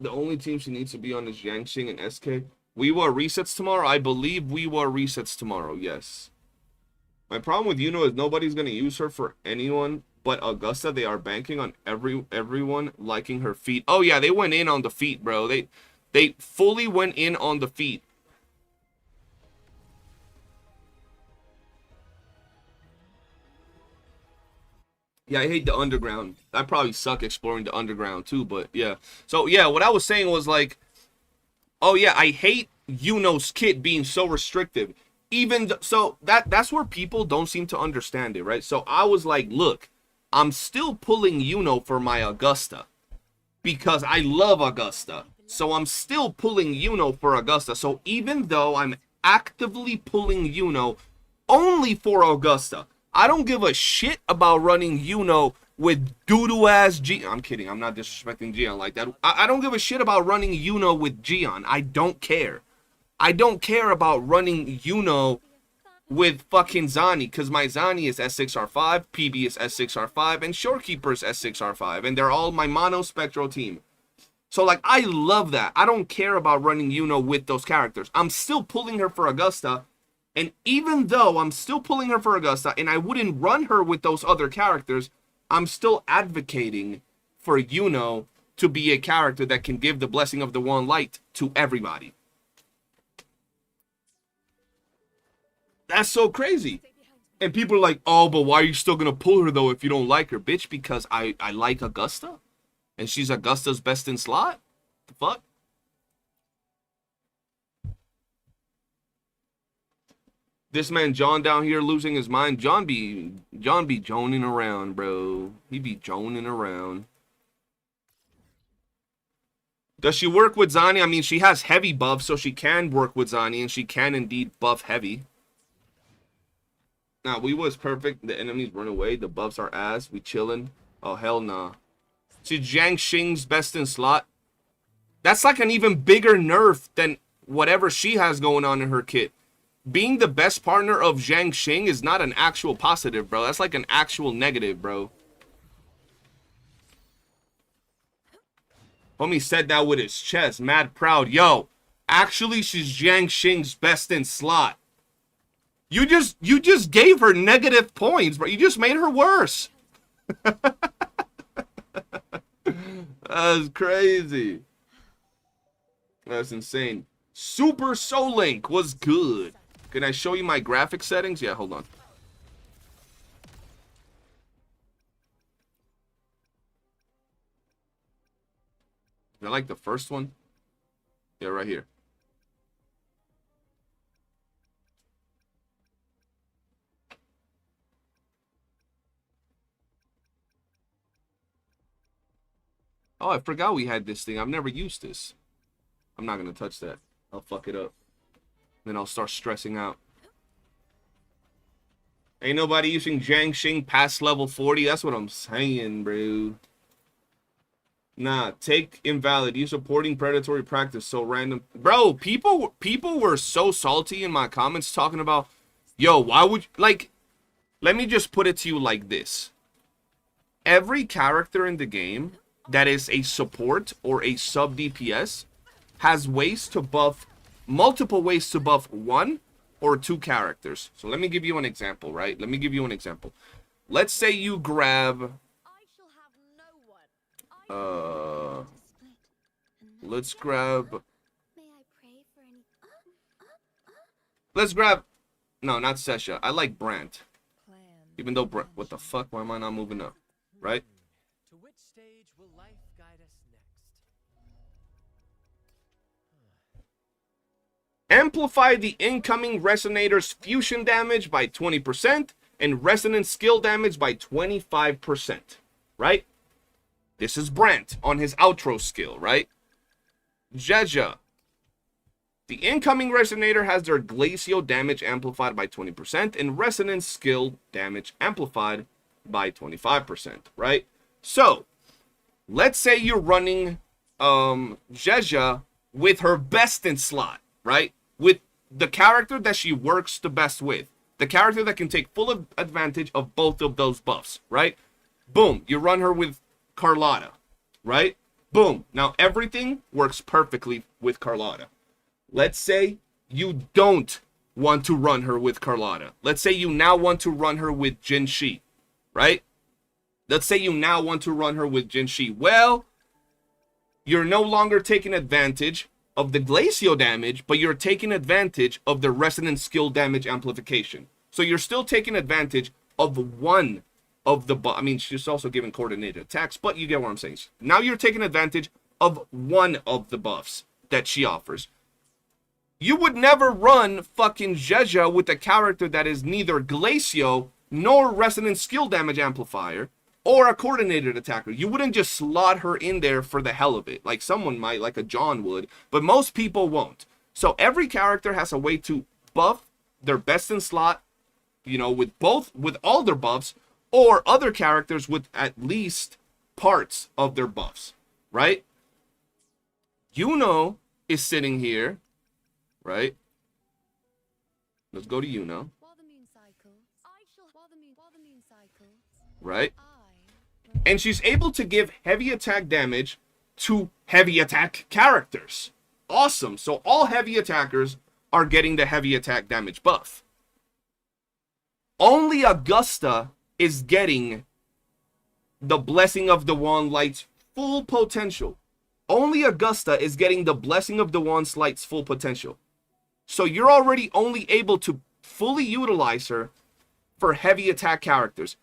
The only team she needs to be on is Yangqing and SK. WUWA resets tomorrow? I believe WUWA resets tomorrow, yes. My problem with Iuno is nobody's going to use her for anyone but Augusta. They are banking on everyone liking her feet. Oh, yeah, they went in on the feet, bro. They fully went in on the feet. Yeah, I hate the underground. I probably suck exploring the underground too, but yeah. So yeah, what I was saying was like, oh yeah, I hate Iuno's kit being so restrictive. Even so that's where people don't seem to understand it, right? So I was like, look, I'm still pulling Iuno for my Augusta because I love Augusta. So I'm still pulling Iuno for Augusta. So even though I'm actively pulling Iuno only for Augusta, I don't give a shit about running Iuno with doo-doo ass G. I'm kidding. I'm not disrespecting Gion like that. I don't give a shit about running Iuno with Gion. I don't care. I don't care about running Iuno with fucking Zani, because my Zani is S6R5, PB is S6R5, and Shorekeeper is S6R5, and they're all my mono spectral team. So like, I love that. I don't care about running Iuno with those characters. I'm still pulling her for Augusta. And even though I'm still pulling her for Augusta and I wouldn't run her with those other characters, I'm still advocating for Iuno to be a character that can give the blessing of the one light to everybody. That's so crazy. And people are like, oh, but why are you still going to pull her though if you don't like her? Bitch, because I like Augusta? And she's Augusta's best in slot? The fuck? This man John down here losing his mind. John be joning around, bro. He be joning around. Does she work with Zani? I mean, she has heavy buffs, so she can work with Zani, and she can indeed buff heavy. Now, WUWA is perfect. The enemies run away. The buffs are ass. We chilling. Oh, hell nah. See, Jiang Xing's best in slot. That's like an even bigger nerf than whatever she has going on in her kit. being the best partner of Zhang Xing is not an actual positive, bro. That's like an actual negative, bro. Homie said that with his chest. Mad proud. Yo, actually, she's Zhang Xing's best in slot. You just gave her negative points, bro. You just made her worse. That's crazy. That's insane. Super Soul Link was good. Can I show you my graphic settings? Yeah, hold on. I like the first one. Yeah, right here. Oh, I forgot we had this thing. I've never used this. I'm not going to touch that. I'll fuck it up. Then I'll start stressing out. Ain't nobody using Zhang Xing past level 40. That's what I'm saying, bro. Nah, take invalid. You supporting predatory practice. So random. Bro, people were so salty in my comments talking about, yo, why would you, like, let me just put it to you like this. Every character in the game that is a support or a sub DPS has ways to buff, multiple ways to buff one or two characters. So let me give you an example, right? Let me give you an example. Let's say you grab, let's grab, no, not Sesha. I like Brant. Even though, what the fuck? Why am I not moving up? Right?
To which stage will life guide us next?
Amplify the incoming resonator's fusion damage by 20% and resonance skill damage by 25%. Right? This is Brant on his outro skill, right? GACHA. The incoming resonator has their glacial damage amplified by 20% and resonance skill damage amplified by 25%, right? So, let's say you're running GACHA with her best in slot, right? With the character that she works the best with. The character that can take full advantage of both of those buffs, right? Boom, you run her with Carlotta, right? Boom. Now everything works perfectly with Carlotta. Let's say you don't want to run her with Carlotta. Let's say you now want to run her with Jin Shi, right? Let's say you now want to run her with Jin Shi. Well, you're no longer taking advantage of the glacial damage, but you're taking advantage of the resonance skill damage amplification. So you're still taking advantage of one of the I mean, she's also giving coordinated attacks, but you get what I'm saying. Now you're taking advantage of one of the buffs that she offers. You would never run fucking GACHA with a character that is neither glacial nor resonance skill damage amplifier or a coordinated attacker. You wouldn't just slot her in there for the hell of it. Like someone might, like a John would, but most people won't. So every character has a way to buff their best in slot, you know, with all their buffs, or other characters with at least parts of their buffs, right? Iuno is sitting here, right? Let's go to Iuno. Right? And she's able to give heavy attack damage to heavy attack characters. Awesome. So all heavy attackers are getting the heavy attack damage buff. Only Augusta is getting the Blessing of the Wand Light's full potential. Only Augusta is getting the Blessing of the Wand Light's full potential. So you're already only able to fully utilize her for heavy attack characters.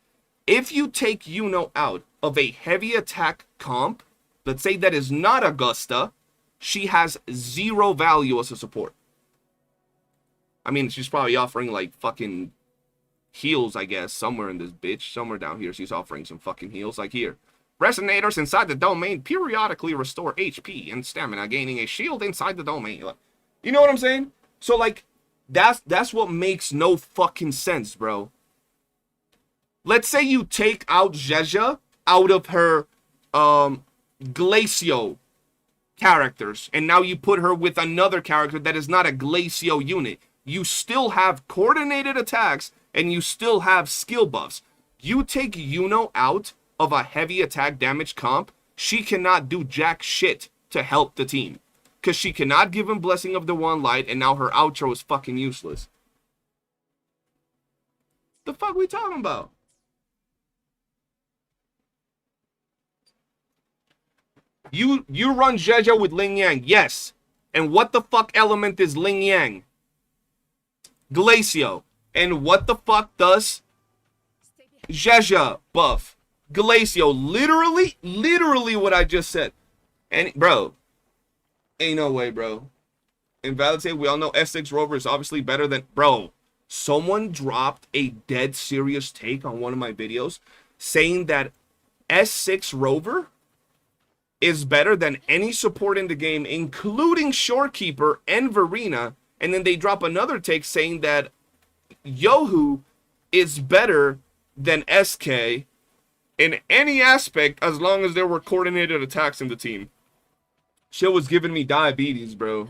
If you take Iuno out of a heavy attack comp, let's say that is not Augusta, she has zero value as a support. I mean, she's probably offering like fucking heals, I guess, somewhere in this bitch. Somewhere down here, she's offering some fucking heals, like here. Resonators inside the domain periodically restore HP and stamina, gaining a shield inside the domain. You know what I'm saying? So, like, that's what makes no fucking sense, bro. Let's say you take out GACHA out of her glacial characters, and now you put her with another character that is not a glacial unit. you still have coordinated attacks and you still have skill buffs. You take Iuno out of a heavy attack damage comp, she cannot do jack shit to help the team. Because she cannot give him Blessing of the One Light, and now her outro is fucking useless. The fuck we talking about? You run Zheja with Ling Yang, yes. And what the fuck element is Ling Yang? Glacio. And what the fuck does Zheja buff? Glacio. Literally what I just said. And bro, ain't no way, bro. Invalidate, we all know S6 Rover is obviously better than... Bro, someone dropped a dead serious take on one of my videos saying that S6 Rover is better than any support in the game, including Shorekeeper and Verena. And then they drop another take saying that YOOOO is better than SK in any aspect as long as there were coordinated attacks in the team. Shit was giving me diabetes, bro.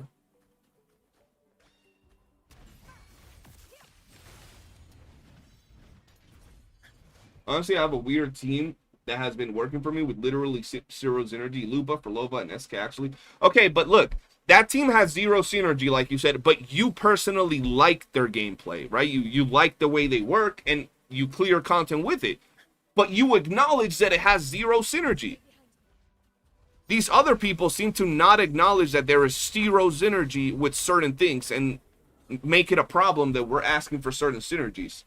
Honestly, I have a weird team that has been working for me with literally zero synergy. Luba, Forlova, and SK actually. Okay, but look, that team has zero synergy, like you said, but you personally like their gameplay, right? You like the way they work, and you clear content with it. But you acknowledge that it has zero synergy. These other people seem to not acknowledge that there is zero synergy with certain things and make it a problem that we're asking for certain synergies.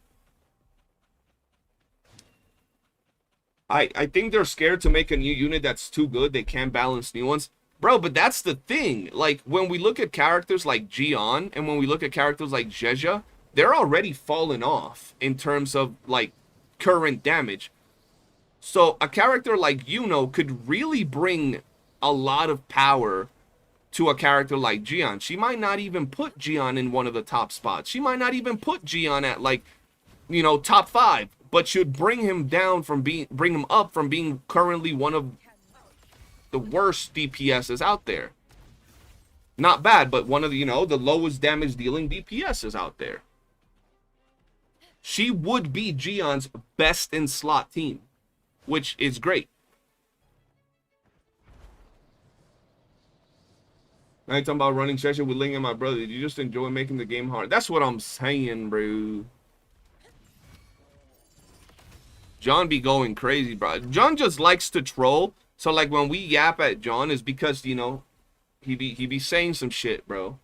I think they're scared to make a new unit that's too good. They can't balance new ones. Bro, but that's the thing. Like, when we look at characters like Jian and when we look at characters like Zheja, they're already falling off in terms of, like, current damage. So a character like Iuno could really bring a lot of power to a character like Jian. She might not even put Jian in one of the top spots. She might not even put Jian at, like, you know, top 5. But should bring him down from bring him up from being currently one of the worst DPSs out there. Not bad, but one of the, you know, the lowest damage dealing DPSs out there. She would be Jian's best in slot team, which is great. I ain't talking about running session with Ling and my brother. You just enjoy making the game hard. That's what I'm saying, bro. John be going crazy, bro. John just likes to troll. So, like, when we yap at John is because, you know, he be saying some shit, bro.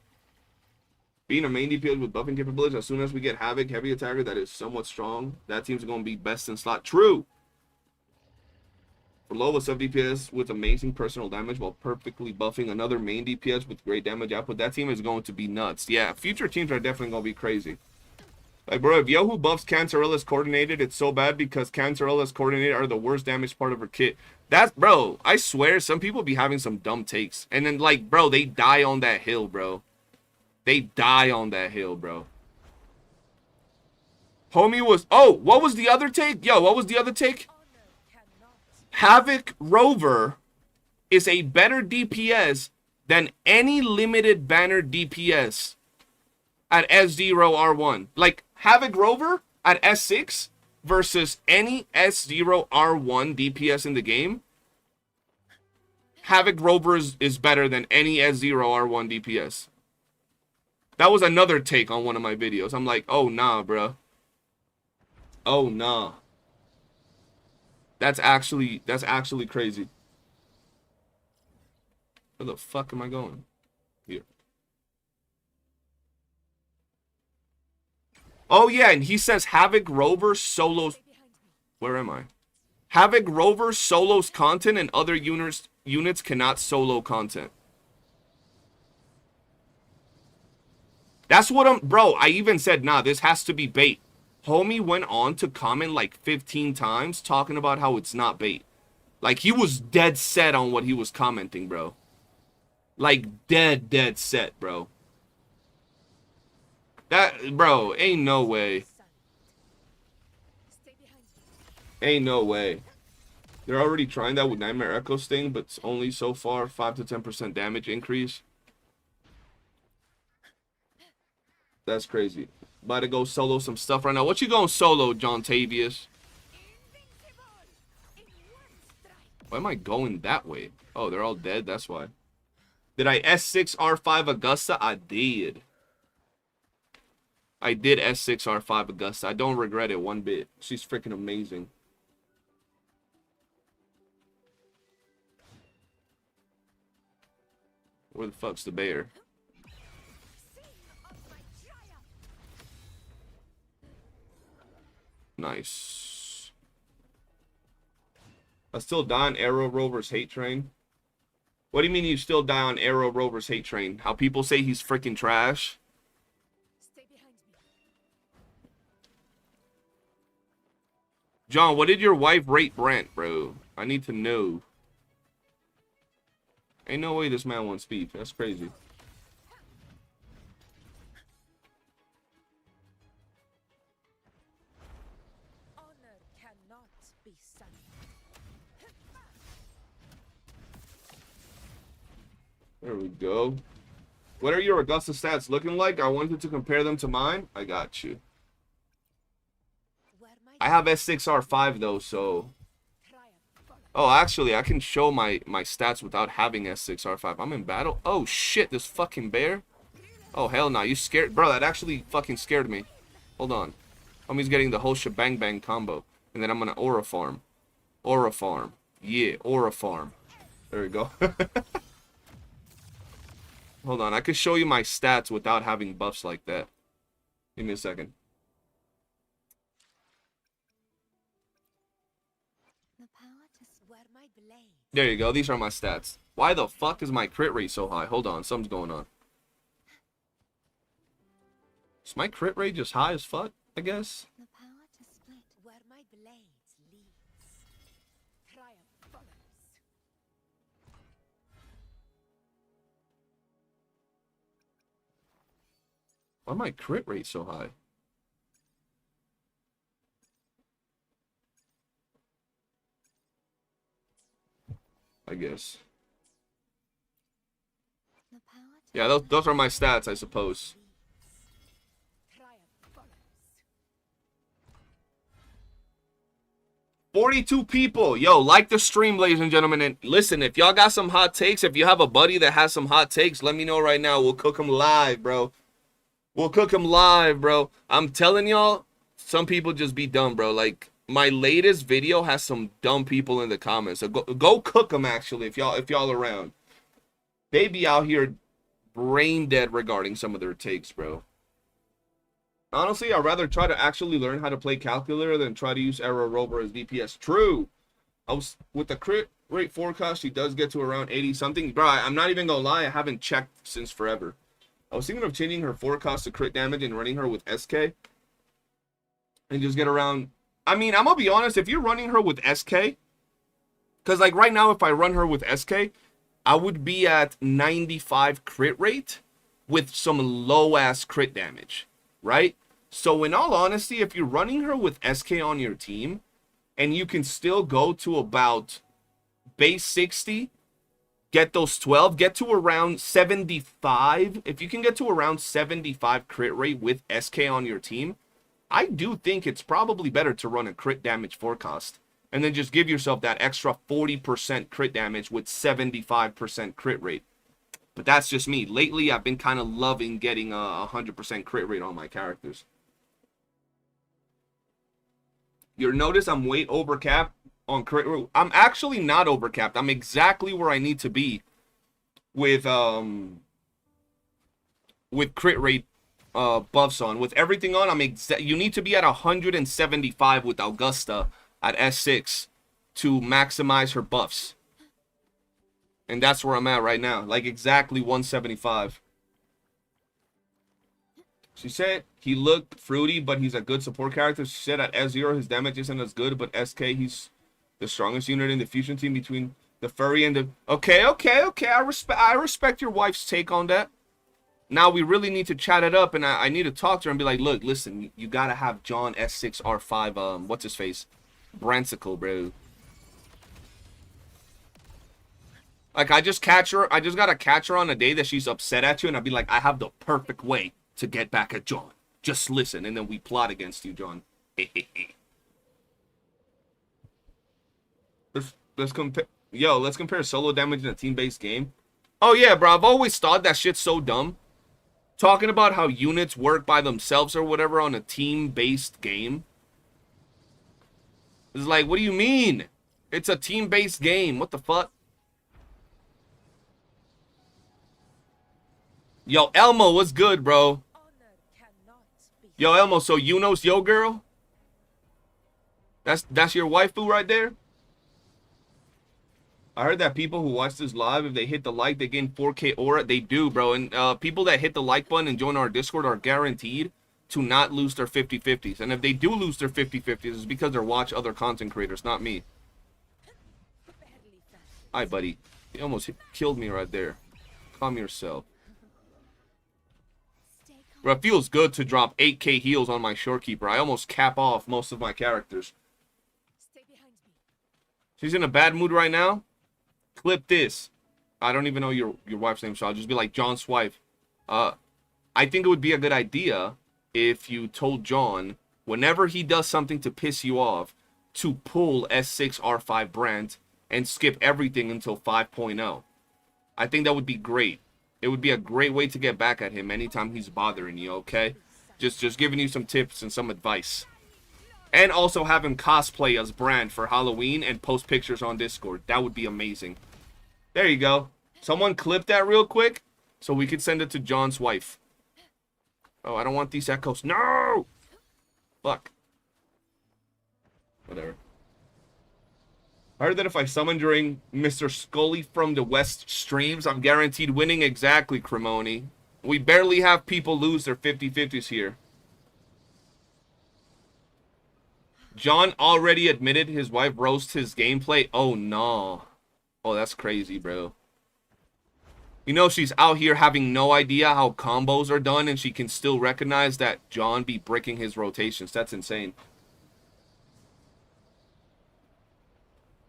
Being a main DPS with buffing capabilities, as soon as we get Havoc, heavy attacker that is somewhat strong, that team's going to be best in slot. True. For low sub DPS with amazing personal damage while perfectly buffing another main DPS with great damage output, that team is going to be nuts. Yeah, future teams are definitely going to be crazy. Like, bro, if YOOOO buffs Cancerella's coordinated, it's so bad because Cancerella's coordinated are the worst damage part of her kit. That's, bro, I swear, some people be having some dumb takes. And then, like, bro, they die on that hill, bro. They die on that hill, bro. Homie was, oh, what was the other take? Yo, what was the other take? Havoc Rover is a better DPS than any limited banner DPS at S0R1. Like, Havoc Rover at S6 versus any S0R1 DPS in the game. Havoc Rover is better than any S0R1 DPS. That was another take on one of my videos. I'm like, oh, nah, bro. Oh, nah. That's actually crazy. Where the fuck am I going? Here. Oh, yeah, and he says Havoc Rover solos... Where am I? Havoc Rover solos content and other units cannot solo content. That's what I'm... Bro, I even said, nah, this has to be bait. Homie went on to comment like 15 times talking about how it's not bait. Like, he was dead set on what he was commenting, bro. Like, dead set, bro. That, bro, ain't no way. Ain't no way. They're already trying that with Nightmare Echo Sting, but it's only so far 5 to 10% damage increase. That's crazy. About to go solo some stuff right now. What you going solo, John Tavius? Why am I going that way? Oh, they're all dead. That's why. Did I S6R5 Augusta? I did. I did S6R5 Augusta. I don't regret it one bit. She's freaking amazing. Where the fuck's the bear? Nice. I still die on Arrow Rover's hate train. What do you mean you still die on Arrow Rover's hate train? How people say he's freaking trash? John, what did your wife rate Brent, bro? I need to know. Ain't no way this man wants beef. That's crazy.
Honor cannot be sunk.
There we go. What are your Augusta stats looking like? I wanted to compare them to mine. I got you. I have S6R5 though, so... Oh, actually, I can show my stats without having S6R5. I'm in battle. Oh, shit, this fucking bear. Oh, hell no. You scared... Bro, that actually fucking scared me. Hold on. Homie's getting the whole shebang bang combo. And then I'm gonna aura farm. Aura farm. Yeah, aura farm. There we go. Hold on. I could show you my stats without having buffs like that. Give me a second. There you go. These are my stats. Why the fuck is my crit rate so high? Hold on. Something's going on. Is my crit rate just high as fuck, I guess?
The power to split where my blades leads. Triumph follows.
Why my crit rate so high? I guess. Yeah, those are my stats, I suppose. 42 people. Yo, like the stream, ladies and gentlemen. And listen, if y'all got some hot takes, if you have a buddy that has some hot takes, let me know right now. We'll cook them live, bro. We'll cook them live, bro. I'm telling y'all, some people just be dumb, bro. Like, my latest video has some dumb people in the comments. So go cook them, actually, if y'all around. They be out here brain dead regarding some of their takes, bro. Honestly, I'd rather try to actually learn how to play calculator than try to use Arrow Rover as DPS. True. I was with the crit rate forecast, she does get to around 80 something. Bro, I'm not even gonna lie, I haven't checked since forever. I was thinking of changing her forecast to crit damage and running her with SK. And just get around. I mean, I'm gonna be honest, if you're running her with SK, because like right now, if I run her with SK, I would be at 95 crit rate with some low ass crit damage, right? So in all honesty, if you're running her with SK on your team and you can still go to about base 60, get those 12, get to around 75. If you can get to around 75 crit rate with SK on your team, I do think it's probably better to run a crit damage forecast and then just give yourself that extra 40% crit damage with 75% crit rate. But that's just me. Lately, I've been kind of loving getting a 100% crit rate on my characters. You'll notice I'm way overcapped on crit rate. I'm actually not overcapped. I'm exactly where I need to be with crit rate buffs on. With everything on, you need to be at 175 with Augusta at S6 to maximize her buffs. And that's where I'm at right now. Like exactly 175. She said he looked fruity, but he's a good support character. She said at S0 his damage isn't as good, but SK he's the strongest unit in the fusion team between the furry and the... Okay. I respect your wife's take on that. Now we really need to chat it up, and I need to talk to her and be like, look, listen, you gotta have John S6R5, what's his face? Brancicle, bro. Like, I just gotta catch her on a day that she's upset at you, and I'll be like, I have the perfect way to get back at John. Just listen, and then we plot against you, John. let's compare. Yo, let's compare solo damage in a team-based game. Oh yeah, bro. I've always thought that shit's so dumb. Talking about how units work by themselves or whatever on a team-based game. It's like, what do you mean? It's a team-based game. What the fuck? Yo, Elmo, what's good, bro? Yo, Elmo, so Iuno's yo girl? That's your waifu right there? I heard that people who watch this live, if they hit the like, they gain 4K aura. They do, bro. And people that hit the like button and join our Discord are guaranteed to not lose their 50-50s. And if they do lose their 50-50s, it's because they watch other content creators, not me. Hi, buddy. You almost killed me right there. Calm yourself. Bro, it feels good to drop 8K heals on my shorekeeper. I almost cap off most of my characters. She's in a bad mood right now. Clip this. I don't even know your wife's name, so I'll just be like, John's wife. I think it would be a good idea if you told John, whenever he does something to piss you off, to pull S6R5 Brent and skip everything until 5.0. I think that would be great. It would be a great way to get back at him anytime he's bothering you, okay? Just giving you some tips and some advice. And also have him cosplay as Brand for Halloween and post pictures on Discord. That would be amazing. There you go. Someone clip that real quick so we could send it to John's wife. Oh, I don't want these echoes. No! Fuck. Whatever. I heard that if I summon during Mr. Scully from the West streams, I'm guaranteed winning. Exactly, Cremoni. We barely have people lose their 50-50s here. John already admitted his wife roasts his gameplay. Oh, no. Oh, that's crazy, bro. You know, she's out here having no idea how combos are done, and she can still recognize that John be bricking his rotations. That's insane.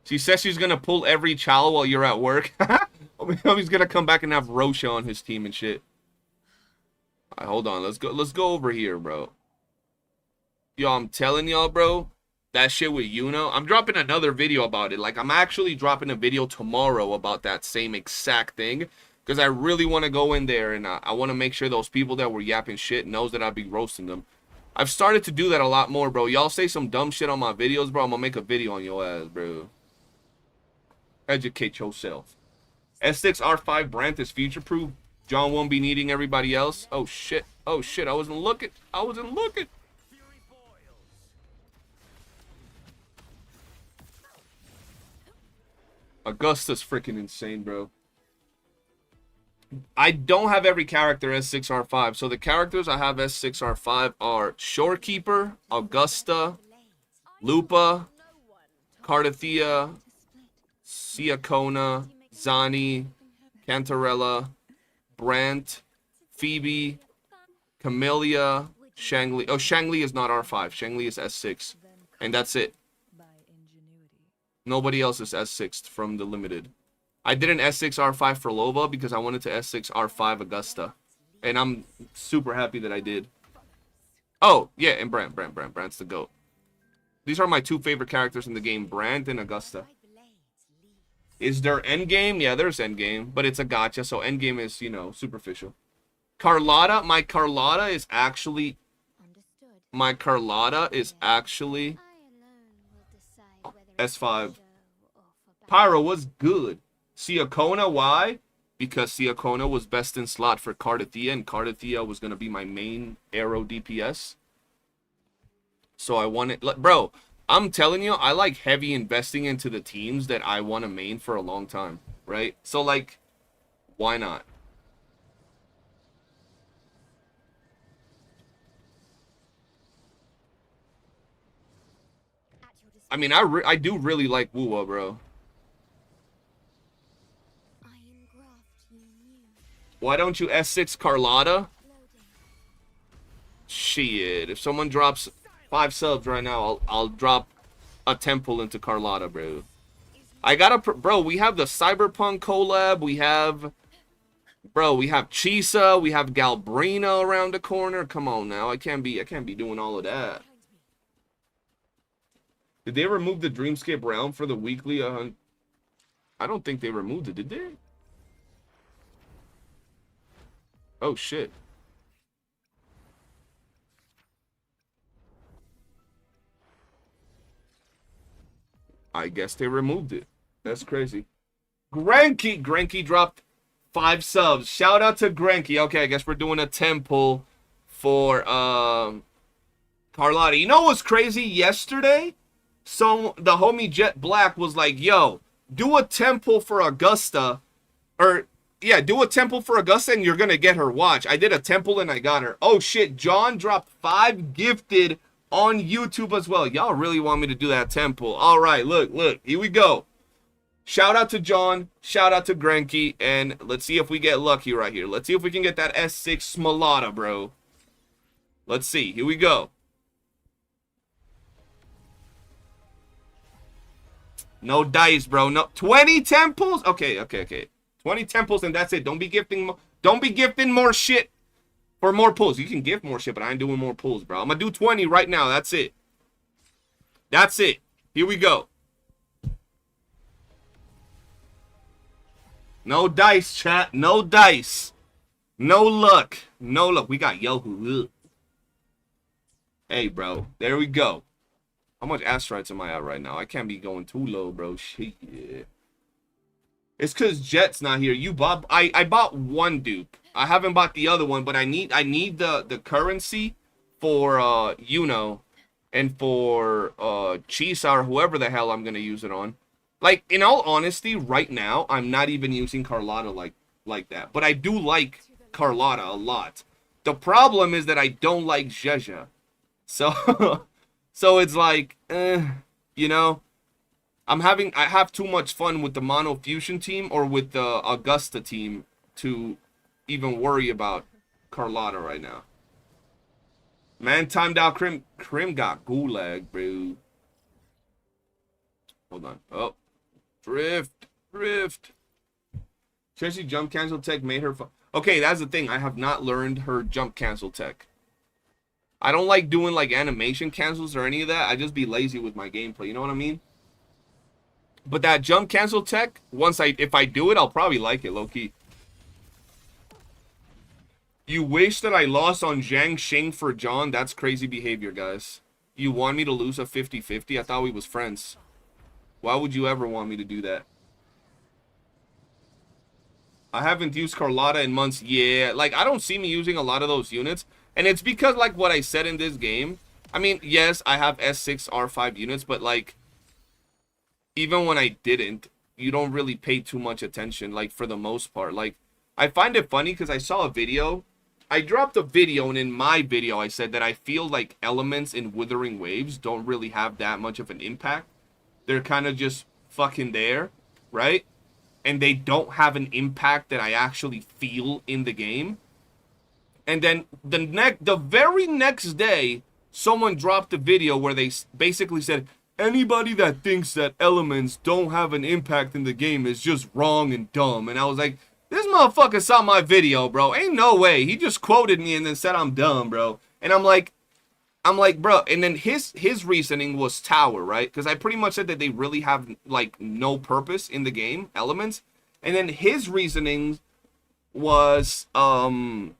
She says she's going to pull every chow while you're at work. He's going to come back and have Rosha on his team and shit. All right, hold on. Let's go over here, bro. Yo, I'm telling y'all, bro. That shit with Iuno. I'm dropping another video about it. Like, I'm actually dropping a video tomorrow about that same exact thing. Because I really want to go in there and I want to make sure those people that were yapping shit knows that I'll be roasting them. I've started to do that a lot more, bro. Y'all say some dumb shit on my videos, bro. I'm going to make a video on your ass, bro. Educate yourself. S6R5 Brant is future-proof. John won't be needing everybody else. Oh, shit. Oh, shit. I wasn't looking. I wasn't looking. Augusta's freaking insane, bro. I don't have every character S6R5. So the characters I have S6R5 are Shorekeeper, Augusta, Lupa, Cardathea, Siakona, Zani, Cantarella, Brant, Phoebe, Camellia, Shangli. Oh, Shangli is not R5. Shangli is S6. And that's it. Nobody else is S6 from the limited. I did an S6R5 for Lova because I wanted to S6R5 Augusta. And I'm super happy that I did. Oh, yeah, and Brant's the GOAT. These are my two favorite characters in the game, Brant and Augusta. Is there endgame? Yeah, there's endgame, but it's a gacha, so endgame is, you know, superficial. Carlotta, my Carlotta is actually S5. Pyro was good. Siakona, why? Because Siakona was best in slot for Cardathea, and Cardathea was going to be my main arrow DPS. So I wanted, bro, I'm telling you, I like heavy investing into the teams that I want to main for a long time, right? So, like, why not? I mean, I do really like WUWA, bro. Why don't you S6 Carlotta? Shit, if someone drops 5 subs right now, I'll drop a temple into Carlotta, bro. I gotta, bro, we have the Cyberpunk collab, we have Bro, we have Chisa, we have Galbrina around the corner. Come on now, I can't be doing all of that. Did they remove the Dreamscape realm for the weekly? I don't think they removed it, did they? Oh shit. I guess they removed it. That's crazy. Granky dropped 5 subs. Shout out to Granky. Okay, I guess we're doing a temple for Carlotta. You know what's crazy? Yesterday, so the homie Jet Black was like, yo, do a temple for Augusta. Or, yeah, do a temple for Augusta and you're going to get her watch. I did a temple and I got her. Oh, shit. John dropped 5 gifted on YouTube as well. Y'all really want me to do that temple. All right, look. Here we go. Shout out to John. Shout out to Granky. And let's see if we get lucky right here. Let's see if we can get that S6 Smolata, bro. Let's see. Here we go. No dice, bro. No. 20 temples? Okay. 20 temples and that's it. Don't be gifting more shit for more pulls. You can gift more shit, but I ain't doing more pulls, bro. I'm gonna do 20 right now. That's it. That's it. Here we go. No dice, chat. No dice. No luck. No luck. We got YOOOO. Hey, bro. There we go. How much asteroids am I at right now? I can't be going too low, bro. Shit. It's because Jet's not here. You bought... I bought one dupe. I haven't bought the other one, but I need the currency for Iuno and for Chisa or whoever the hell I'm gonna use it on. Like, in all honesty, right now I'm not even using Carlotta like that. But I do like Carlotta a lot. The problem is that I don't like GACHA. So so it's like, you know, I have too much fun with the Mono Fusion team or with the Augusta team to even worry about Carlotta right now. Man timed out. Krim got gulag, bro. Hold on. Oh. Drift. Chelsea jump cancel tech made her okay, that's the thing. I have not learned her jump cancel tech. I don't like doing like animation cancels or any of that. I just be lazy with my gameplay. You know what I mean? But that jump cancel tech, if I do it, I'll probably like it, low-key. You wish that I lost on Zhang Xing for John? That's crazy behavior, guys. You want me to lose a 50-50? I thought we was friends. Why would you ever want me to do that? I haven't used Carlotta in months. Yeah, like, I don't see me using a lot of those units. And it's because, like, what I said in this game. I mean, yes, I have S6R5 units, but, like, even when I didn't, you don't really pay too much attention, like, for the most part. Like, I find it funny because I saw a video. I dropped a video, and in my video, I said that I feel like elements in Withering Waves don't really have that much of an impact. They're kind of just fucking there, right? And they don't have an impact that I actually feel in the game. And then the very next day, someone dropped a video where they basically said, anybody that thinks that elements don't have an impact in the game is just wrong and dumb. And I was like, this motherfucker saw my video, bro. Ain't no way. He just quoted me and then said I'm dumb, bro. And I'm like, bro. And then his reasoning was tower, right? Because I pretty much said that they really have, like, no purpose in the game, elements. And then his reasoning was, nah,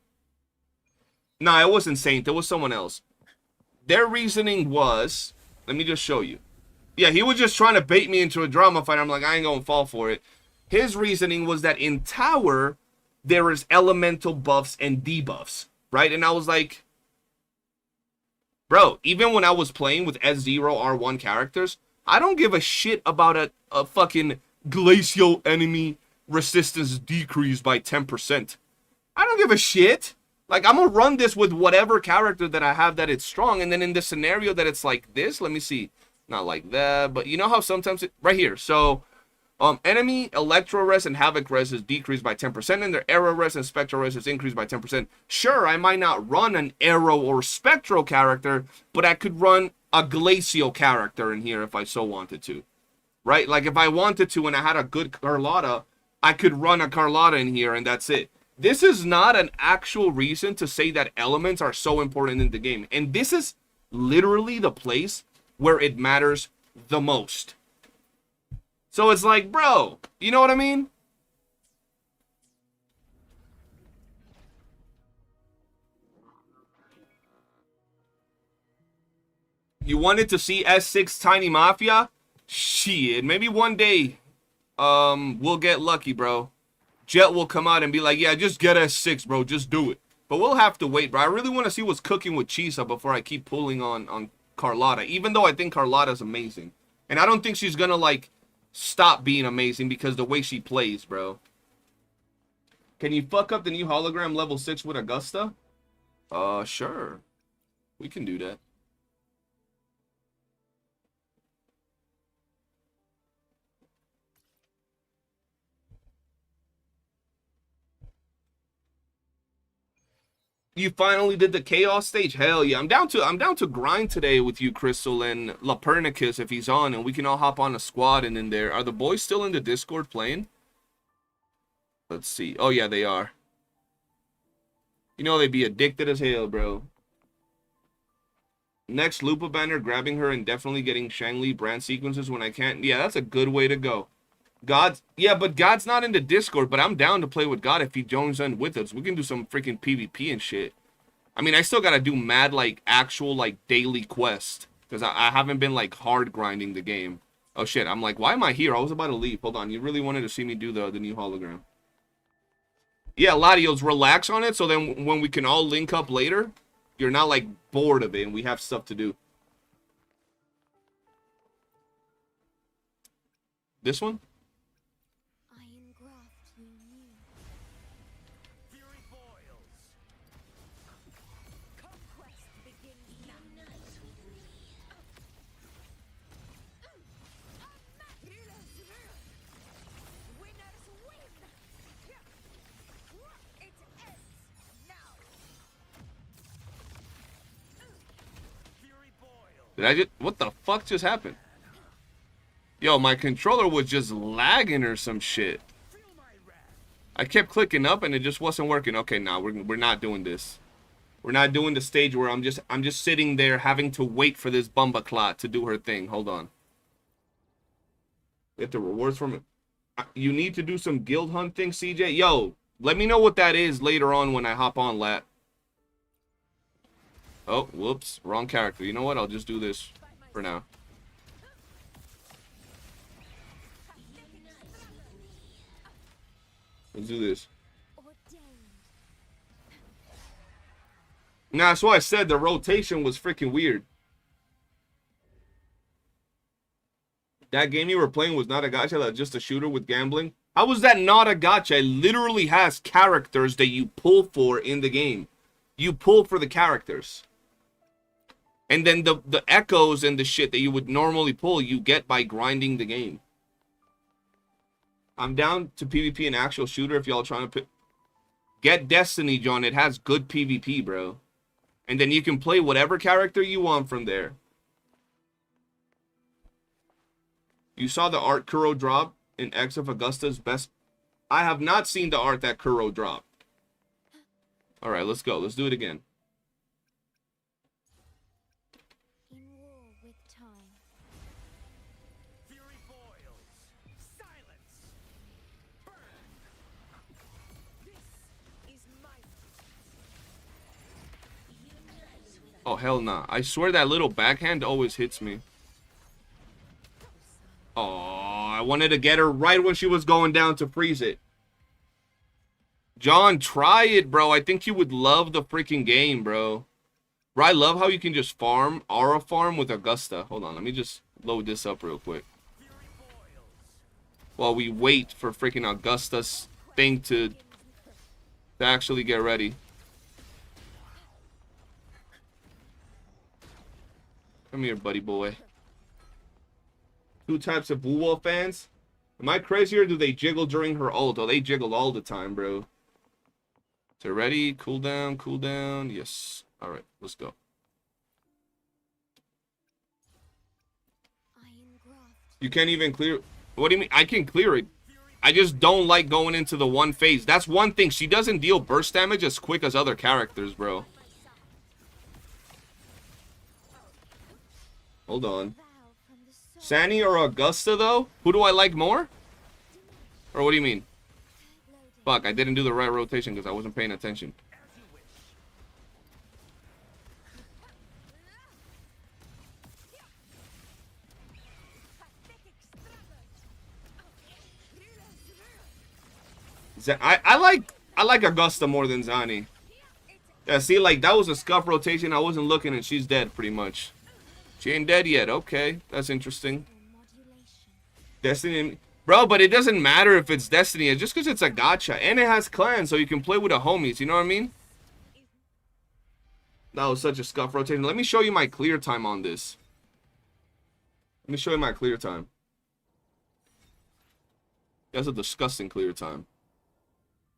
it wasn't Saint. It was someone else. Their reasoning was, let me just show you. Yeah, he was just trying to bait me into a drama fight. I'm like, I ain't gonna fall for it. His reasoning was that in tower, there is elemental buffs and debuffs, right? And I was like, bro, even when I was playing with S0R1 characters, I don't give a shit about a fucking glacial enemy resistance decrease by 10%. I don't give a shit. Like, I'm gonna run this with whatever character that I have that it's strong, and then in the scenario that it's like this, let me see. Not like that, but you know how sometimes right here. So, enemy Electro Res and Havoc Res is decreased by 10%, and their Arrow Res and Spectral Res is increased by 10%. Sure, I might not run an Arrow or Spectral character, but I could run a Glacial character in here if I so wanted to. Right? Like, if I wanted to and I had a good Carlotta, I could run a Carlotta in here and that's it. This is not an actual reason to say that elements are so important in the game. And this is literally the place where it matters the most. So it's like, bro, you know what I mean? You wanted to see S6 Tiny Mafia? Shit, maybe one day we'll get lucky, bro. Jet will come out and be like, yeah, just get S6, bro. Just do it. But we'll have to wait, bro. I really want to see what's cooking with Chisa before I keep pulling on Carlotta. Even though I think Carlotta's amazing. And I don't think she's going to, like, stop being amazing because the way she plays, bro. Can you fuck up the new hologram level 6 with Augusta? Sure. We can do that. You finally did the chaos stage? Hell yeah. I'm down to grind today with you, Crystal, and Lapernicus if he's on, and we can all hop on a squad and in there. Are the boys still in the Discord playing? Let's see. Oh yeah, they are. You know they'd be addicted as hell, bro. Next Lupa banner, grabbing her and definitely getting Shangli brand sequences when I can. Yeah, that's a good way to go. God's, yeah, but God's not in the Discord, but I'm down to play with God if he joins in with us. We can do some freaking PvP and shit. I mean, I still gotta do mad, like, actual, like, daily quest. Because I haven't been, like, hard grinding the game. Oh, shit, I'm like, why am I here? I was about to leave. Hold on, you really wanted to see me do the new hologram. Yeah, Latios, relax on it, so then when we can all link up later, you're not, like, bored of it, and we have stuff to do. This one? Did I just... What the fuck just happened? Yo, my controller was just lagging or some shit. I kept clicking up and it just wasn't working. Okay, nah, we're not doing this. We're not doing the stage where I'm just sitting there having to wait for this Bumbaclot to do her thing. Hold on. Get the rewards from it. You need to do some guild hunt thing, CJ. Yo, let me know what that is later on when I hop on, Lat. Oh, whoops. Wrong character. You know what? I'll just do this for now. Let's do this. Nah, that's why I said the rotation was freaking weird. That game you were playing was not a gacha, that's just a shooter with gambling. How was that not a gacha? It literally has characters that you pull for in the game. You pull for the characters. And then the echoes and the shit that you would normally pull, you get by grinding the game. I'm down to PvP and actual shooter if y'all trying to get Destiny, John. It has good PvP, bro. And then you can play whatever character you want from there. You saw the art Kuro drop in X of Augusta's best. I have not seen the art that Kuro dropped. Alright, let's go. Let's do it again. Oh, hell nah. I swear that little backhand always hits me. Oh, I wanted to get her right when she was going down to freeze it. John, try it, bro. I think you would love the freaking game, bro. Bro, I love how you can just farm, aura farm with Augusta. Hold on, let me just load this up real quick. While we wait for freaking Augusta's thing to actually get ready. Come here, buddy boy. Two types of WUWA fans. Am I crazy or do they jiggle during her ult? Oh, they jiggle all the time, bro. So ready? Cool down, cool down. Yes. Alright, let's go. You can't even clear... What do you mean? I can clear it. I just don't like going into the one phase. That's one thing. She doesn't deal burst damage as quick as other characters, bro. Hold on. Sani or Augusta, though? Who do I like more? Or what do you mean? Fuck, I didn't do the right rotation because I wasn't paying attention. I like Augusta more than Zani. Yeah, see, like, that was a scuff rotation. I wasn't looking, and she's dead, pretty much. She ain't dead yet. Okay, that's interesting. Destiny... Bro, but it doesn't matter if it's Destiny. Just because it's a gacha. And it has clans, so you can play with the homies. You know what I mean? That was such a scuff rotation. Let me show you my clear time on this. Let me show you my clear time. That's a disgusting clear time.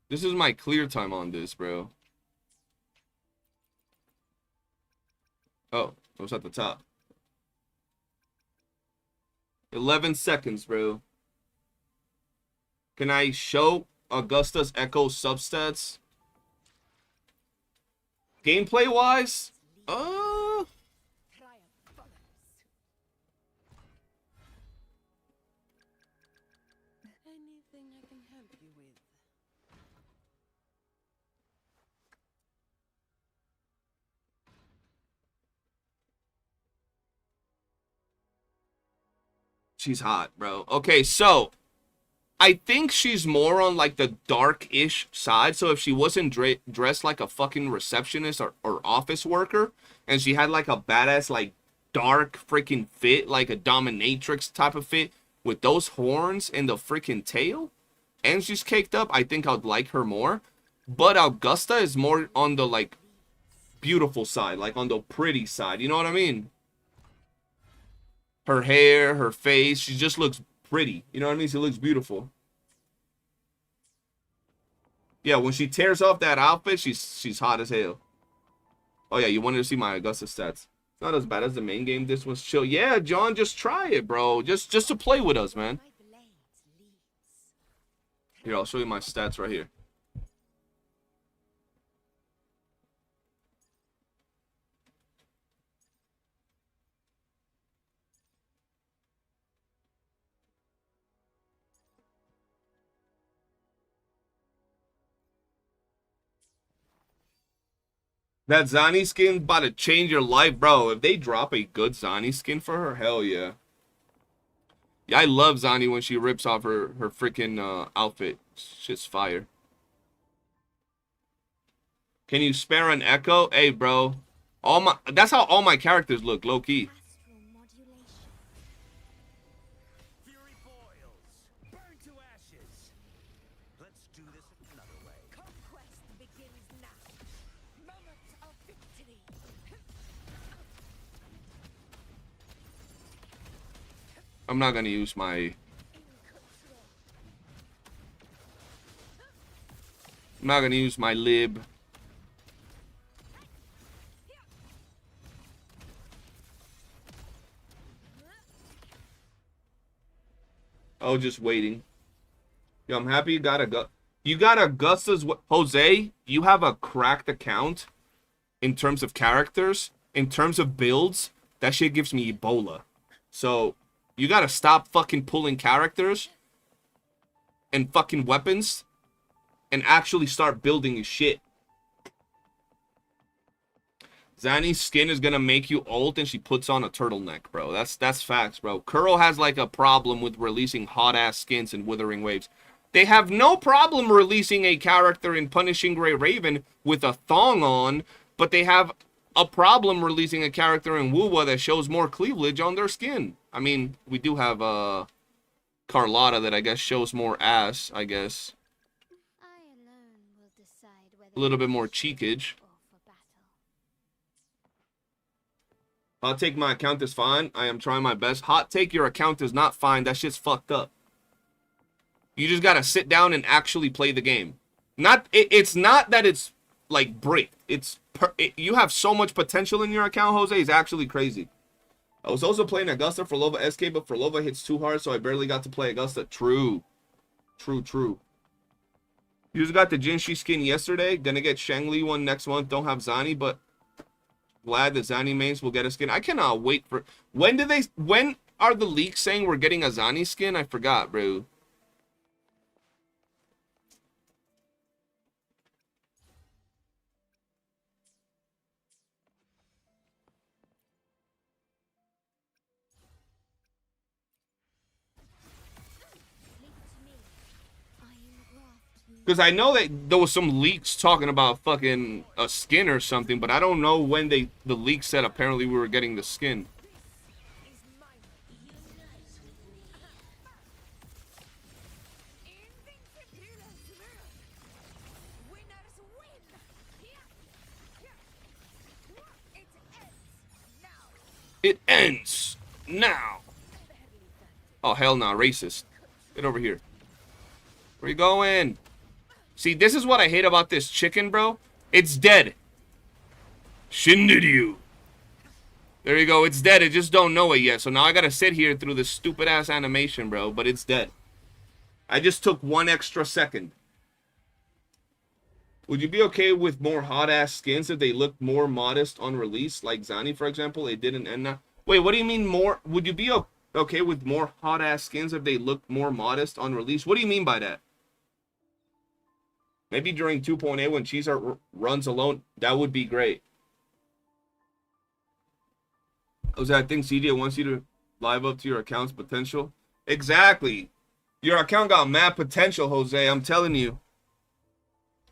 This is my clear time on this, bro. Oh, it was at the top. 11 seconds, bro. Can I show Augusta's Echo substats? Gameplay wise?
Anything I can help you with?
She's hot, bro. Okay, so I think she's more on like the dark-ish side. So if she wasn't dressed like a fucking receptionist or office worker, and she had like a badass like dark freaking fit, like a dominatrix type of fit with those horns and the freaking tail, and she's caked up, I think I'd like her more. But Augusta is more on the like beautiful side, like on the pretty side. You know what I mean? Her hair, her face, she just looks pretty. You know what I mean? She looks beautiful. Yeah, when she tears off that outfit, she's hot as hell. Oh yeah, you wanted to see my Augusta stats. It's not as bad as the main game. This was chill. Yeah, John, just try it, bro. Just to play with us, man. Here, I'll show you my stats right here. That Zani skin about to change your life, bro. If they drop a good Zani skin for her, hell yeah. Yeah, I love Zani when she rips off her freaking outfit. Shit's fire. Can you spare an Echo? Hey, bro. That's how all my characters look, low key.
Fury boils. Burn to ashes. Let's do this another way.
Conquest begins now. Moment of victory.
I'm not gonna use my... I'm not gonna use my lib. Oh, just waiting. Yo, I'm happy you got Augusta's... Jose, you have a cracked account in terms of characters. In terms of builds, that shit gives me Ebola. So, you gotta stop fucking pulling characters and fucking weapons and actually start building your shit. Zani's skin is gonna make you old and she puts on a turtleneck, bro. That's facts, bro. Kuro has like a problem with releasing hot-ass skins in Withering Waves. They have no problem releasing a character in Punishing Grey Raven with a thong on, but they have a problem releasing a character in WUWA that shows more cleavage on their skin. I mean, we do have Carlotta that I guess shows more ass, I guess.
I alone will decide whether
A little bit more cheekage. Hot take, my account is fine. I am trying my best. Hot take, your account is not fine. That shit's fucked up. You just gotta sit down and actually play the game. It's not that it's like bricked. You have so much potential in your account, Jose. It's actually crazy. I was also playing Augusta for Lova SK, but for Lova hits too hard, so I barely got to play Augusta. True. True, true. You just got the Jinshi skin yesterday. Gonna get Shangli one next month. Don't have Zani, but glad the Zani mains will get a skin. I cannot wait for... When are the leaks saying we're getting a Zani skin? I forgot, bro. Because I know that there was some leaks talking about fucking a skin or something, but I don't know when the leak said apparently we were getting the skin. It ends now. Oh, hell no, racist. Get over here. Where you going? See, this is what I hate about this chicken, bro. It's dead. Shindiryu. There you go. It's dead. I just don't know it yet. So now I gotta sit here through this stupid-ass animation, bro. But it's dead. I just took 1 extra second. Would you be okay with more hot-ass skins if they looked more modest on release? Like Zani, for example. They didn't end now. Wait, what do you mean more? Would you be okay with more hot-ass skins if they looked more modest on release? What do you mean by that? Maybe during 2.8 when Cheeseheart runs alone, that would be great. Jose, I think CJ wants you to live up to your account's potential. Exactly. Your account got mad potential, Jose. I'm telling you.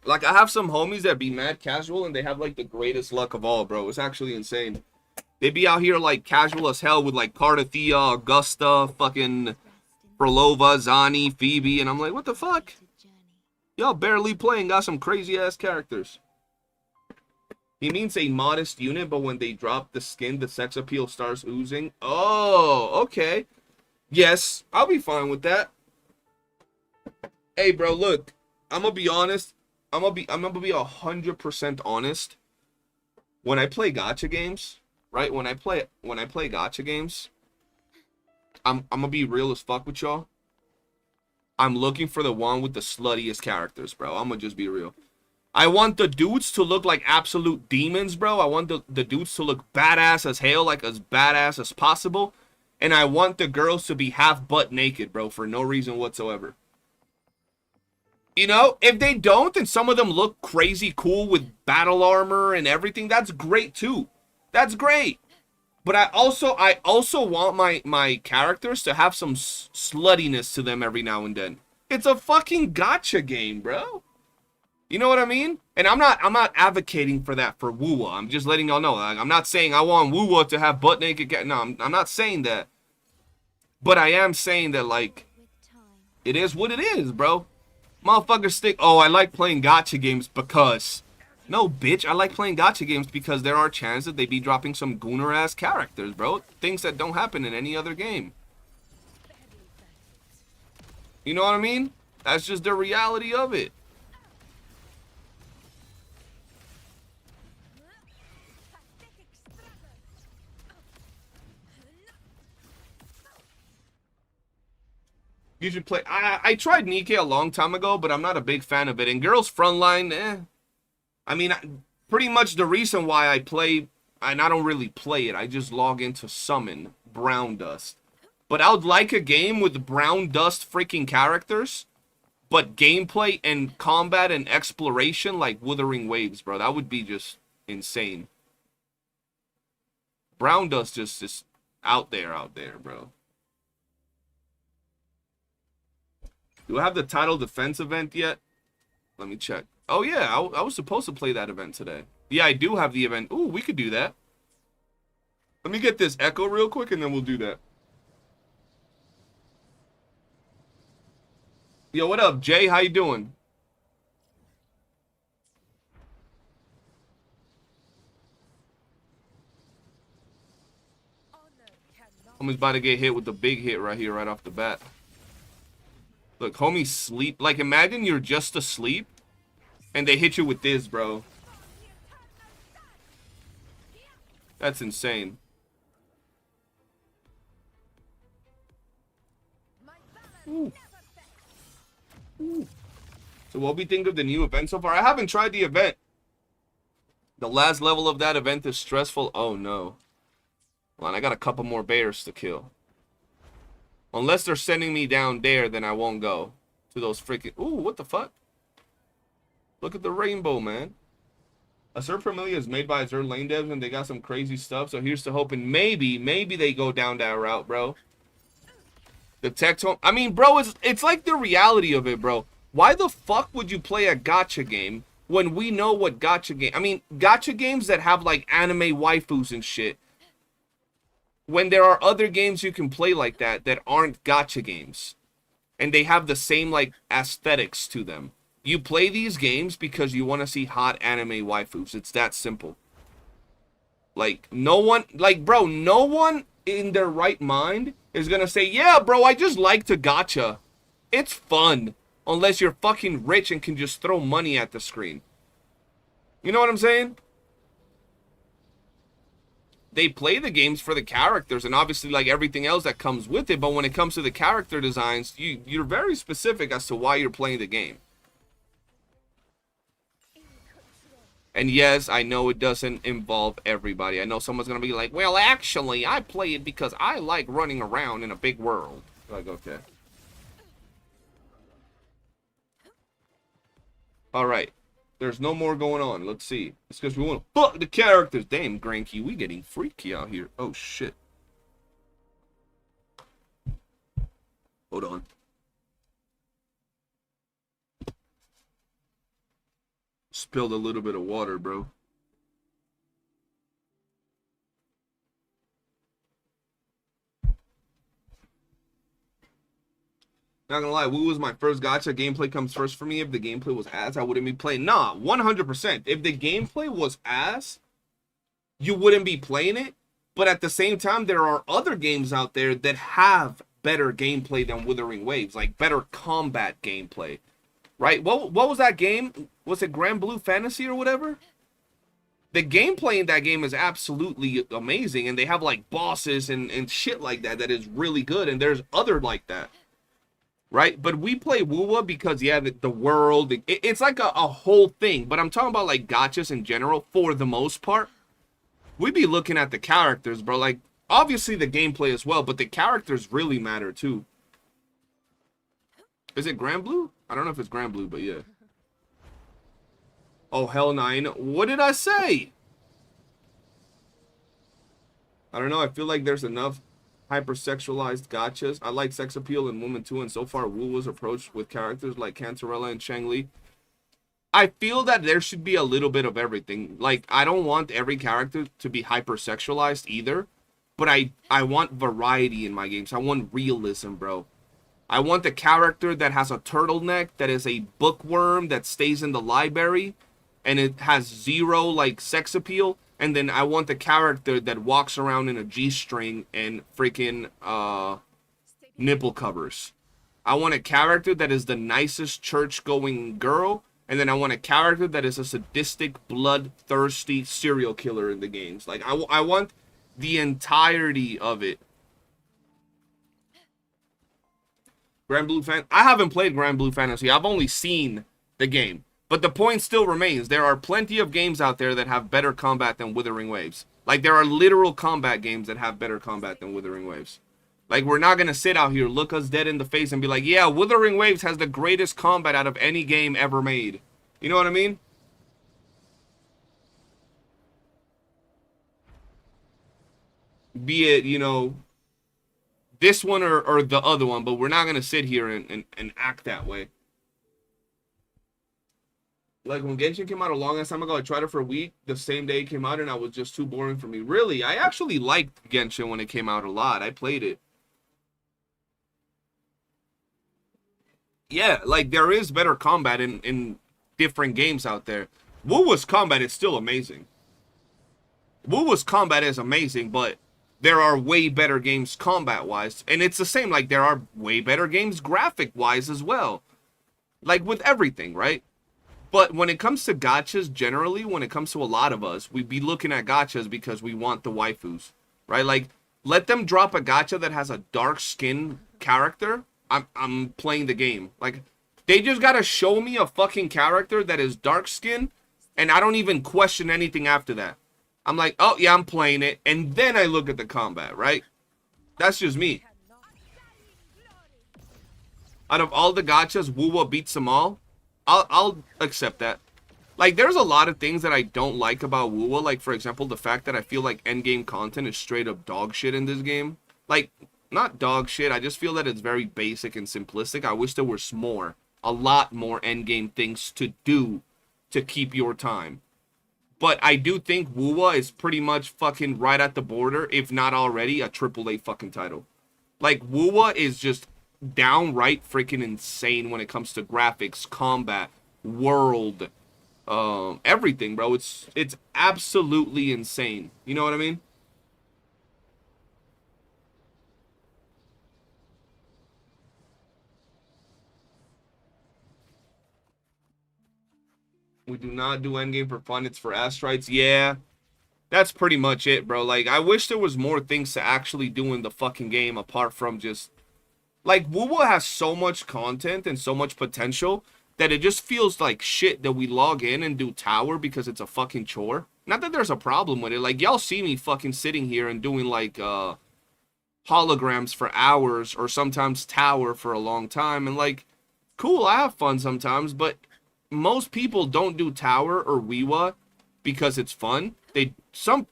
Like, I have some homies that be mad casual and they have, like, the greatest luck of all, bro. It's actually insane. They be out here, like, casual as hell with, like, Cardathea, Augusta, fucking Frolova, Zani, Phoebe, and I'm like, what the fuck? Y'all barely playing, got some crazy-ass characters. He means a modest unit, but when they drop the skin, the sex appeal starts oozing. Oh, okay. Yes, I'll be fine with that. Hey, bro, look. I'm gonna be honest. I'm gonna be 100% honest. When I play gacha games, right? When I play gacha games, I'm gonna be real as fuck with y'all. I'm looking for the one with the sluttiest characters, bro. I'm gonna just be real. I want the dudes to look like absolute demons, bro. I want the dudes to look badass as hell, like as badass as possible. And I want the girls to be half butt naked, bro, for no reason whatsoever. You know, if they don't, and some of them look crazy cool with battle armor and everything, that's great too. That's great. But I also want my characters to have some sluttiness to them every now and then. It's a fucking gacha game, bro. You know what I mean? And I'm not advocating for that for WUWA. I'm just letting y'all know. Like, I'm not saying I want WUWA to have butt naked. No, I'm not saying that. But I am saying that, like, it is what it is, bro. Motherfuckers think, oh, I like playing gacha games because... No, bitch, I like playing gacha games because there are chances that they be dropping some gooner-ass characters, bro. Things that don't happen in any other game. You know what I mean? That's just the reality of it. You should play... I tried Nikkei a long time ago, but I'm not a big fan of it. And Girls Frontline, eh... I mean, pretty much the reason why I play, and I don't really play it, I just log into Summon, Brown Dust. But I would like a game with Brown Dust freaking characters, but gameplay and combat and exploration like Wuthering Waves, bro. That would be just insane. Brown Dust just is out there, bro. Do I have the title defense event yet? Let me check. Oh, yeah, I was supposed to play that event today. Yeah, I do have the event. Ooh, we could do that. Let me get this echo real quick, and then we'll do that. Yo, what up, Jay? How you doing? Homie's about to get hit with the big hit right here, right off the bat. Look, homie sleep. Like, imagine you're just asleep. And they hit you with this, bro. That's insane. Ooh. So what we think of the new event so far? I haven't tried the event. The last level of that event is stressful. Oh no. Hold on, I got a couple more bears to kill. Unless they're sending me down there, then I won't go to those freaking... Ooh, what the fuck? Look at the rainbow, man. Azure Familia is made by Azure Lane Devs, and they got some crazy stuff. So here's to hoping maybe they go down that route, bro. The tech tone... I mean, bro, it's like the reality of it, bro. Why the fuck would you play a gacha game when we know what gacha game... I mean, gacha games that have, like, anime waifus and shit. When there are other games you can play like that aren't gacha games. And they have the same, like, aesthetics to them. You play these games because you want to see hot anime waifus. It's that simple. Like, no one... Like, bro, no one in their right mind is gonna say, yeah, bro, I just like to gacha. It's fun. Unless you're fucking rich and can just throw money at the screen. You know what I'm saying? They play the games for the characters and obviously like everything else that comes with it, but when it comes to the character designs, you're very specific as to why you're playing the game. And yes, I know it doesn't involve everybody. I know someone's gonna be like, well, actually, I play it because I like running around in a big world. Like, okay. Alright. There's no more going on. Let's see. It's because we want to fuck the characters. Damn, Granky, we getting freaky out here. Oh, shit. Hold on. Spilled a little bit of water, bro. Not gonna lie, WUWA was my first gacha. Gameplay comes first for me. If the gameplay was ass, I wouldn't be playing. Nah, 100%. If the gameplay was ass, you wouldn't be playing it. But at the same time, there are other games out there that have better gameplay than Wuthering Waves. Like, better combat gameplay. Right? What was that game? Was it Grand Blue Fantasy or whatever? The gameplay in that game is absolutely amazing. And they have, like, bosses and shit like that that is really good. And there's other like that. Right? But we play WUWA because, yeah, the world, it's like a whole thing. But I'm talking about, like, gachas in general, for the most part. We be looking at the characters, bro. Like, obviously the gameplay as well, but the characters really matter, too. Is it Grand Blue? I don't know if it's Grand Blue, but yeah. Oh, hell 9. What did I say? I don't know. I feel like there's enough hypersexualized gachas. I like sex appeal in women too, and so far WUWA's approach with characters like Cantarella and Changli. I feel that there should be a little bit of everything. Like, I don't want every character to be hypersexualized either, but I want variety in my games. I want realism, bro. I want the character that has a turtleneck, that is a bookworm that stays in the library, and it has zero, like, sex appeal. And then I want the character that walks around in a G-string and freaking nipple covers. I want a character that is the nicest church-going girl. And then I want a character that is a sadistic, bloodthirsty serial killer in the games. Like, I want the entirety of it. Grand Blue I haven't played Grand Blue Fantasy. I've only seen the game. But the point still remains. There are plenty of games out there that have better combat than Wuthering Waves. Like, there are literal combat games that have better combat than Wuthering Waves. Like, we're not going to sit out here, look us dead in the face, and be like, yeah, Wuthering Waves has the greatest combat out of any game ever made. You know what I mean? Be it, you know, this one or the other one, but we're not going to sit here and act that way. Like, when Genshin came out a long ass time ago, I tried it for a week. The same day it came out, and it was just too boring for me. Really, I actually liked Genshin when it came out a lot. I played it. Yeah, like, there is better combat in different games out there. WUWA's combat is still amazing. WUWA's combat is amazing, but there are way better games combat-wise. And it's the same, like, there are way better games graphic-wise as well. Like, with everything, right? But when it comes to gachas, generally, when it comes to a lot of us, we be looking at gachas because we want the waifus, right? Like, let them drop a gacha that has a dark skin character. I'm playing the game. Like, They just gotta show me a fucking character that is dark skinned, and I don't even question anything after that. I'm like, oh yeah, I'm playing it, and then I look at the combat, right? That's just me. Out of all the gachas, WUWA beats them all. I'll accept that. Like, there's a lot of things that I don't like about WUWA. Like, for example, the fact that I feel like endgame content is straight up dog shit in this game. Like, not dog shit. I just feel that it's very basic and simplistic. I wish there was more. A lot more endgame things to do to keep your time. But I do think WUWA is pretty much fucking right at the border, if not already, a AAA fucking title. Like, WUWA is just downright freaking insane when it comes to graphics, combat, world, everything, bro. It's absolutely insane. You know what I mean? We do not do endgame for fun. It's for asteroids. Yeah, that's pretty much it, bro. Like, I wish there was more things to actually do in the fucking game apart from just... Like, WUWA has so much content and so much potential that it just feels like shit that we log in and do tower because it's a fucking chore. Not that there's a problem with it. Like, y'all see me fucking sitting here and doing, like, holograms for hours or sometimes tower for a long time. And, like, cool, I have fun sometimes, but most people don't do tower or WUWA because it's fun. Some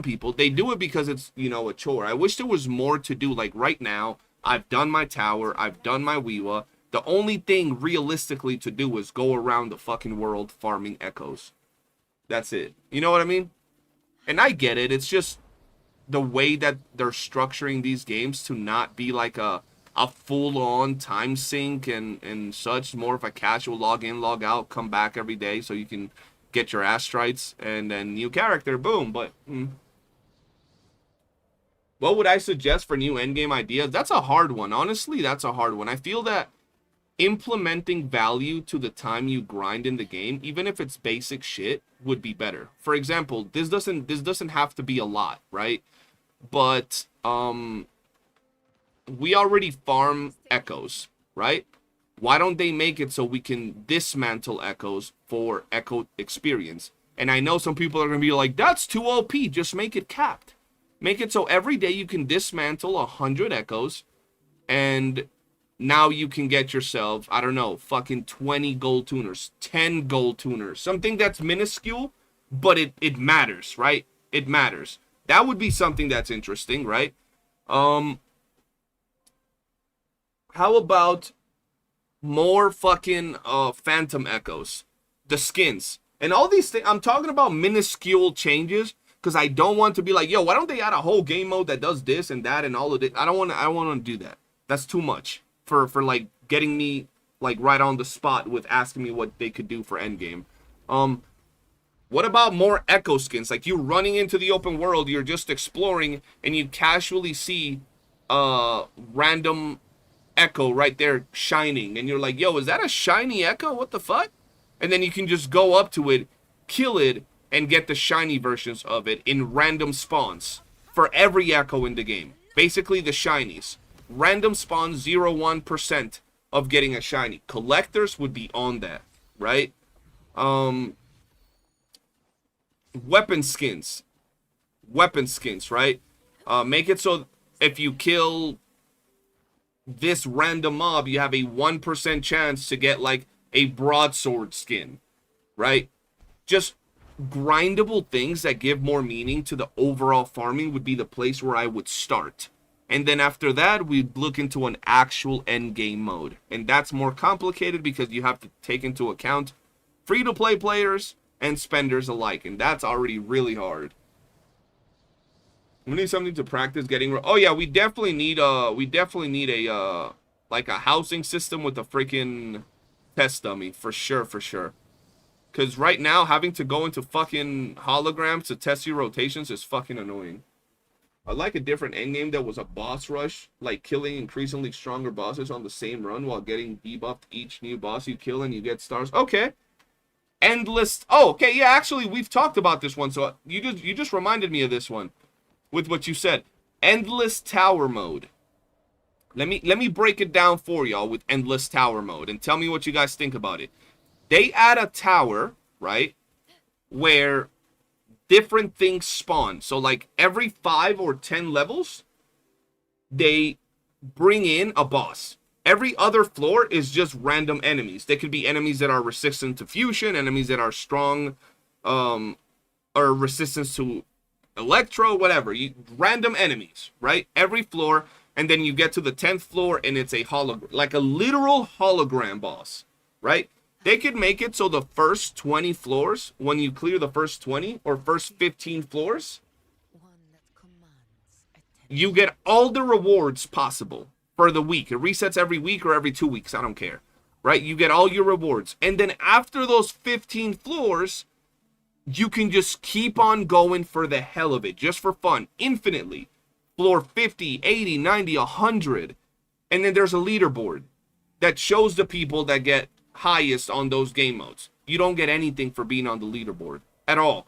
people, they do it because it's, you know, a chore. I wish there was more to do. Like, right now, I've done my tower, I've done my WUWA. The only thing realistically to do is go around the fucking world farming echoes. That's it. You know what I mean? And I get it. It's just the way that they're structuring these games to not be like a full-on time sink and such. More of a casual log in, log out, come back every day so you can get your asteroids and then new character, boom. But what would I suggest for new endgame ideas? That's a hard one. Honestly, that's a hard one. I feel that implementing value to the time you grind in the game, even if it's basic shit, would be better. For example, this doesn't have to be a lot, right? But we already farm echoes, right? Why don't they make it so we can dismantle echoes for echo experience? And I know some people are going to be like, that's too OP, just make it capped. Make it so every day you can dismantle 100 echoes, and now you can get yourself, I don't know, fucking 20 gold tuners, 10 gold tuners, something that's minuscule, but it matters, right? It matters. That would be something that's interesting, right? How about more fucking phantom echoes, the skins, and all these things? I'm talking about minuscule changes because I don't want to be like, yo, why don't they add a whole game mode that does this and that and all of it? I don't want to do that. That's too much for like getting me like right on the spot with asking me what they could do for endgame. What about more echo skins? Like, you running into the open world, you're just exploring, and you casually see random echo right there shining, and you're like, yo, is that a shiny echo? What the fuck? And then you can just go up to it, kill it, and get the shiny versions of it in random spawns for every echo in the game. Basically the shinies. Random spawn 0.1% of getting a shiny. Collectors would be on that, right? Weapon skins. Weapon skins, right? Make it so if you kill this random mob, you have a 1% chance to get like a broadsword skin, right? Just grindable things that give more meaning to the overall farming would be the place where I would start. And then after that, we'd look into an actual end game mode. And that's more complicated because you have to take into account free-to-play players and spenders alike. And that's already really hard. We need something to practice getting... Oh yeah, we definitely need a like a housing system with a freaking test dummy. For sure, for sure. Because right now, having to go into fucking holograms to test your rotations is fucking annoying. I'd like a different endgame that was a boss rush, like killing increasingly stronger bosses on the same run while getting debuffed each new boss you kill and you get stars. Okay. Endless... Oh, okay, yeah, actually, we've talked about this one, so you just reminded me of this one with what you said. Endless tower mode. Let me break it down for y'all with endless tower mode and tell me what you guys think about it. They add a tower, right, where different things spawn. So like every 5 or 10 levels, they bring in a boss. Every other floor is just random enemies. They could be enemies that are resistant to fusion, enemies that are strong, or resistance to electro, whatever. Random enemies, right? Every floor, and then you get to the 10th floor, and it's a hologram, like a literal hologram boss, right? They could make it so the first 20 floors, when you clear the first 20 or first 15 floors, you get all the rewards possible for the week. It resets every week or every 2 weeks. I don't care, right? You get all your rewards. And then after those 15 floors, you can just keep on going for the hell of it, just for fun, infinitely. Floor 50, 80, 90, 100. And then there's a leaderboard that shows the people that get highest on those game modes. You don't get anything for being on the leaderboard at all.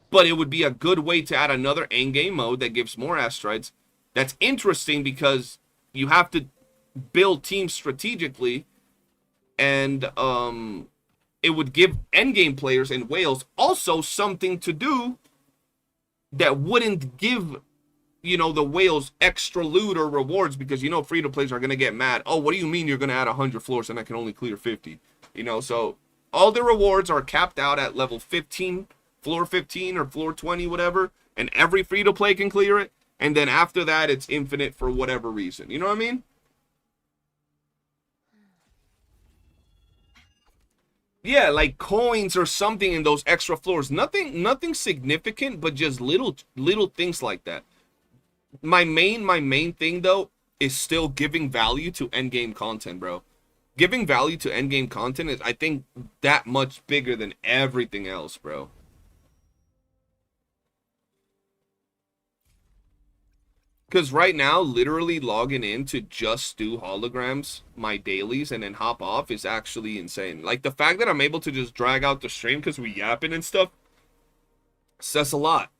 But it would be a good way to add another endgame mode that gives more asteroids. That's interesting because you have to build teams strategically, and it would give endgame players in Wales also something to do that wouldn't give, you know, the Wales extra loot or rewards, because, you know, free-to-players are going to get mad. Oh, what do you mean you're going to add 100 floors and I can only clear 50? You know, so all the rewards are capped out at level 15, floor 15 or floor 20, whatever, and every free-to-play can clear it. And then after that, it's infinite for whatever reason. You know what I mean? Yeah, like coins or something in those extra floors. Nothing significant, but just little things like that. My main thing though is still giving value to endgame content, bro. Giving value to endgame content is, I think, that much bigger than everything else, bro. Because right now, literally logging in to just do holograms, my dailies, and then hop off is actually insane. Like, the fact that I'm able to just drag out the stream because we yapping and stuff says a lot.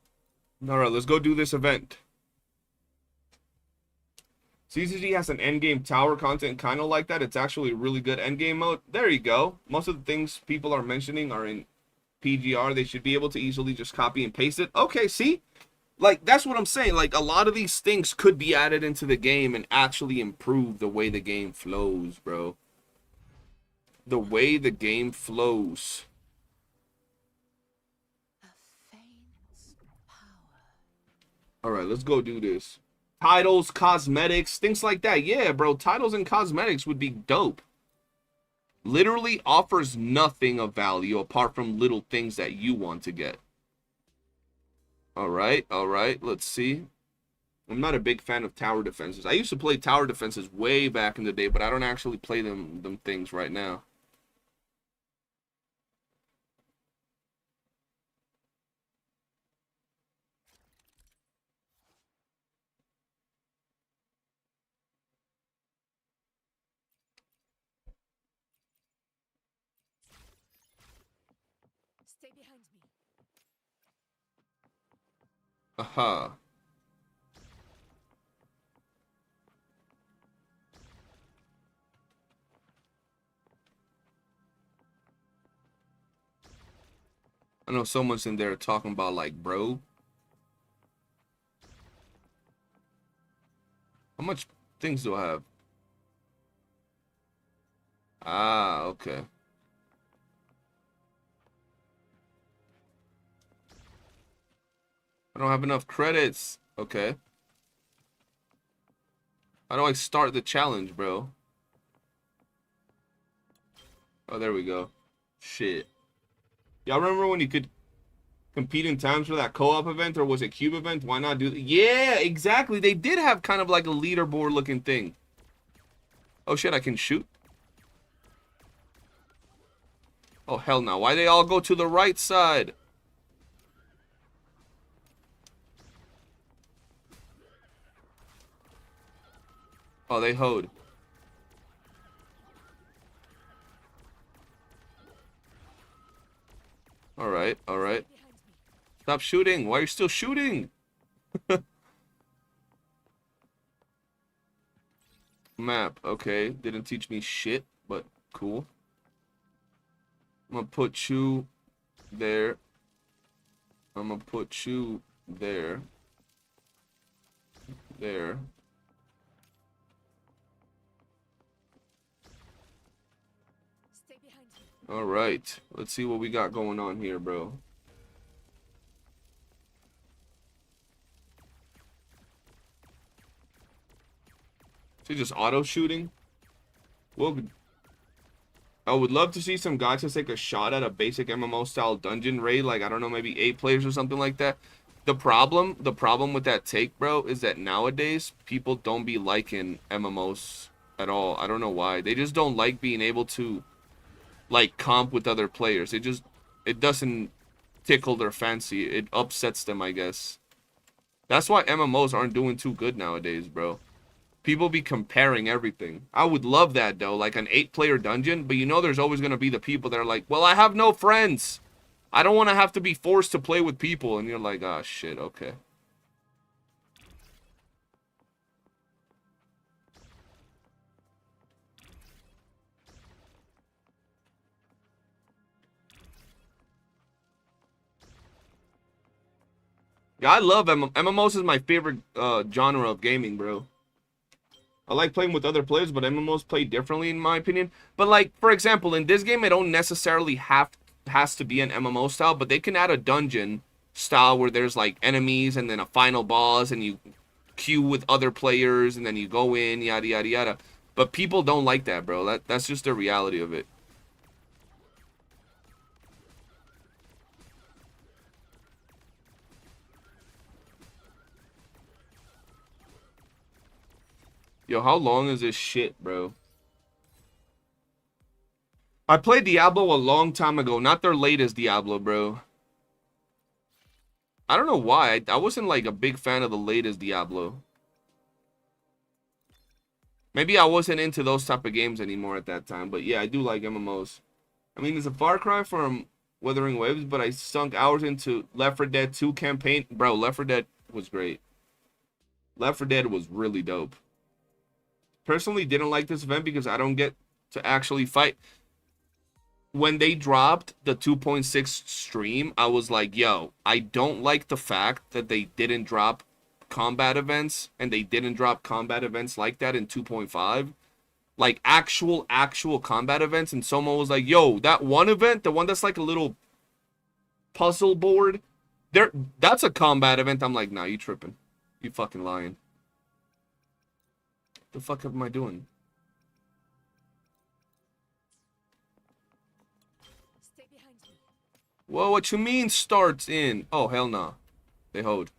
Alright, let's go do this event. CCG has an endgame tower content kind of like that. It's actually really good endgame mode. There you go. Most of the things people are mentioning are in PGR. They should be able to easily just copy and paste it. Okay, see? Like, that's what I'm saying. Like, a lot of these things could be added into the game and actually improve the way the game flows, bro. The way the game flows. Alright, let's go do this. Titles, cosmetics, things like that. Yeah, bro, titles and cosmetics would be dope. Literally offers nothing of value apart from little things that you want to get. Alright, let's see. I'm not a big fan of tower defenses. I used to play tower defenses way back in the day, but I don't actually play them things right now.
Stay behind me.
Aha. I know someone's in there talking about, like, bro. How much things do I have? Ah, okay. I don't have enough credits. Okay. How do I start the challenge, bro? Oh, there we go. Shit. Y'all remember when you could compete in times for that co-op event, or was it cube event? Why not do that? Yeah, exactly. They did have kind of like a leaderboard looking thing. Oh shit, I can shoot? Oh hell no. Why they all go to the right side? Oh, they hoed. Alright, alright. Stop shooting. Why are you still shooting? Map. Okay. Didn't teach me shit, but cool. I'm gonna put you there. I'm gonna put you there. There.
Stay behind me.
All right. Let's see what we got going on here, bro. Is he just auto shooting? Well, I would love to see some gachas take a shot at a basic MMO style dungeon raid, like I don't know, maybe 8 players or something like that. The problem with that take, bro, is that nowadays people don't be liking MMOs at all. I don't know why. They just don't like being able to like comp with other players. It doesn't tickle their fancy. It upsets them, I guess. That's why MMOs aren't doing too good nowadays, bro. People be comparing everything. I would love that, though, like an 8-player dungeon, but you know there's always going to be the people that are like, well, I have no friends. I don't want to have to be forced to play with people. And you're like, ah, shit, okay. Yeah, I love MMOs is my favorite genre of gaming, bro. I like playing with other players, but MMOs play differently in my opinion. But like, for example, in this game, it don't necessarily has to be an MMO style, but they can add a dungeon style where there's like enemies and then a final boss and you queue with other players and then you go in, yada yada yada. But people don't like that, bro. That's just the reality of it. Yo, how long is this shit, bro? I played Diablo a long time ago, not their latest Diablo, bro. I don't know why. I wasn't like a big fan of the latest Diablo. Maybe I wasn't into those type of games anymore at that time, but yeah, I do like MMOs. I mean, it's a far cry from Wuthering Waves, but I sunk hours into Left 4 Dead 2 campaign. Bro, Left 4 Dead was great. Left 4 Dead was really dope. Personally, didn't like this event because I don't get to actually fight. When they dropped the 2.6 stream, I was like, yo, I don't like the fact that they didn't drop combat events, and they didn't drop combat events like that in 2.5. Like, actual combat events, and Soma was like, yo, that one event, the one that's like a little puzzle board, that's a combat event. I'm like, nah, you tripping. You fucking lying. The fuck am I doing?
Stay behind me.
Well, what you mean starts in? Oh, hell no. Nah. They hold.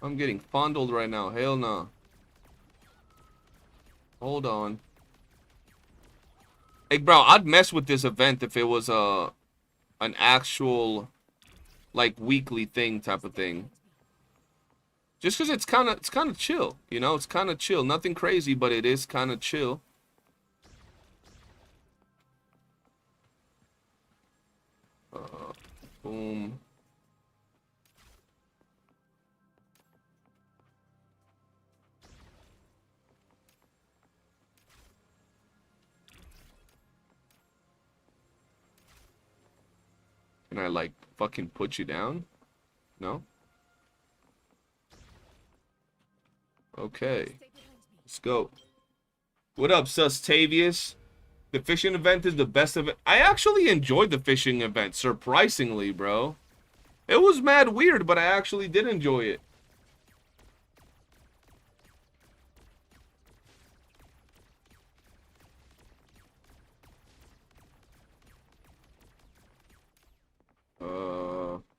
I'm getting fondled right now. Hell no. Nah. Hold on. Hey, bro, I'd mess with this event if it was an actual like weekly thing type of thing. Just because it's kind of chill, you know? It's kind of chill. Nothing crazy, but it is kind of chill. Boom. Can I like fucking put you down? No? Okay.
Stay behind me.
Let's go. What up, Sustavius? The fishing event is the best event. I actually enjoyed the fishing event, surprisingly, bro. It was mad weird, but I actually did enjoy it.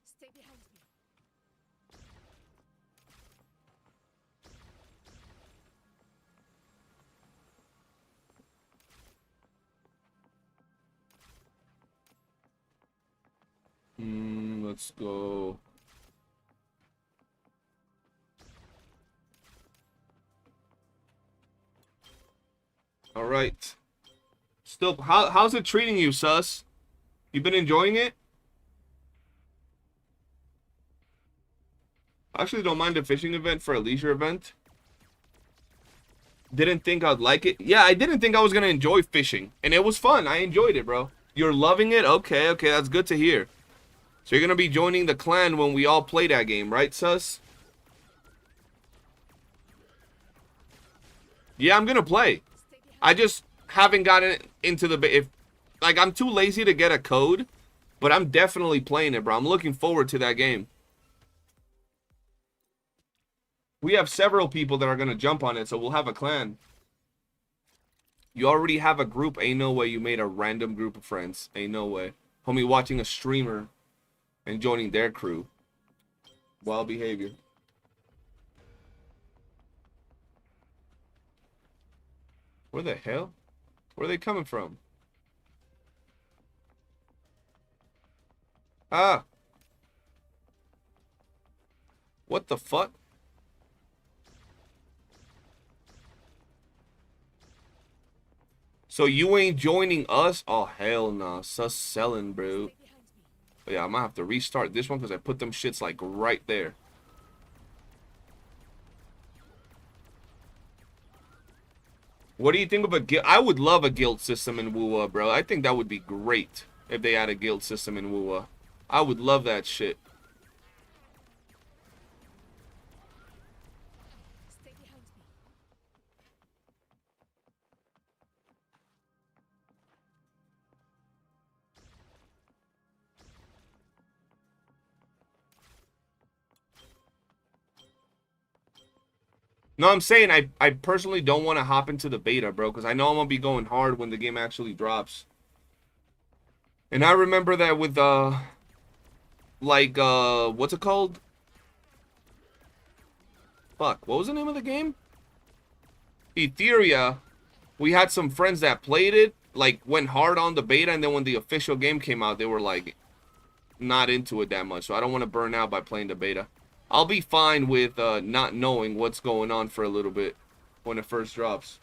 Stay behind me.
Let's go. All right. Still, how's it treating you, sus? You been enjoying it? I actually don't mind a fishing event for a leisure event. Didn't think I'd like it. Yeah, I didn't think I was gonna enjoy fishing, and it was fun. I enjoyed it, bro. You're loving it? Okay, okay, that's good to hear. So you're gonna be joining the clan when we all play that game, right, sus? Yeah, I'm gonna play. I just haven't gotten into the like, I'm too lazy to get a code, but I'm definitely playing it, bro. I'm looking forward to that game. We have several people that are gonna jump on it, so we'll have a clan. You already have a group. Ain't no way you made a random group of friends. Ain't no way. Homie watching a streamer and joining their crew. Wild behavior. Where the hell? Where are they coming from? Ah. What the fuck? So you ain't joining us? Oh, hell no. Sus selling, bro. But yeah, I'm gonna have to restart this one because I put them shits like right there. What do you think of a guild? I would love a guild system in WUWA, bro. I think that would be great if they had a guild system in WUWA. I would love that shit. No, I'm saying I personally don't want to hop into the beta, bro, because I know I'm going to be going hard when the game actually drops. And I remember that with, what's it called? Fuck, what was the name of the game? Etheria. We had some friends that played it, like, went hard on the beta, and then when the official game came out, they were, like, not into it that much. So I don't want to burn out by playing the beta. I'll be fine with not knowing what's going on for a little bit when it first drops.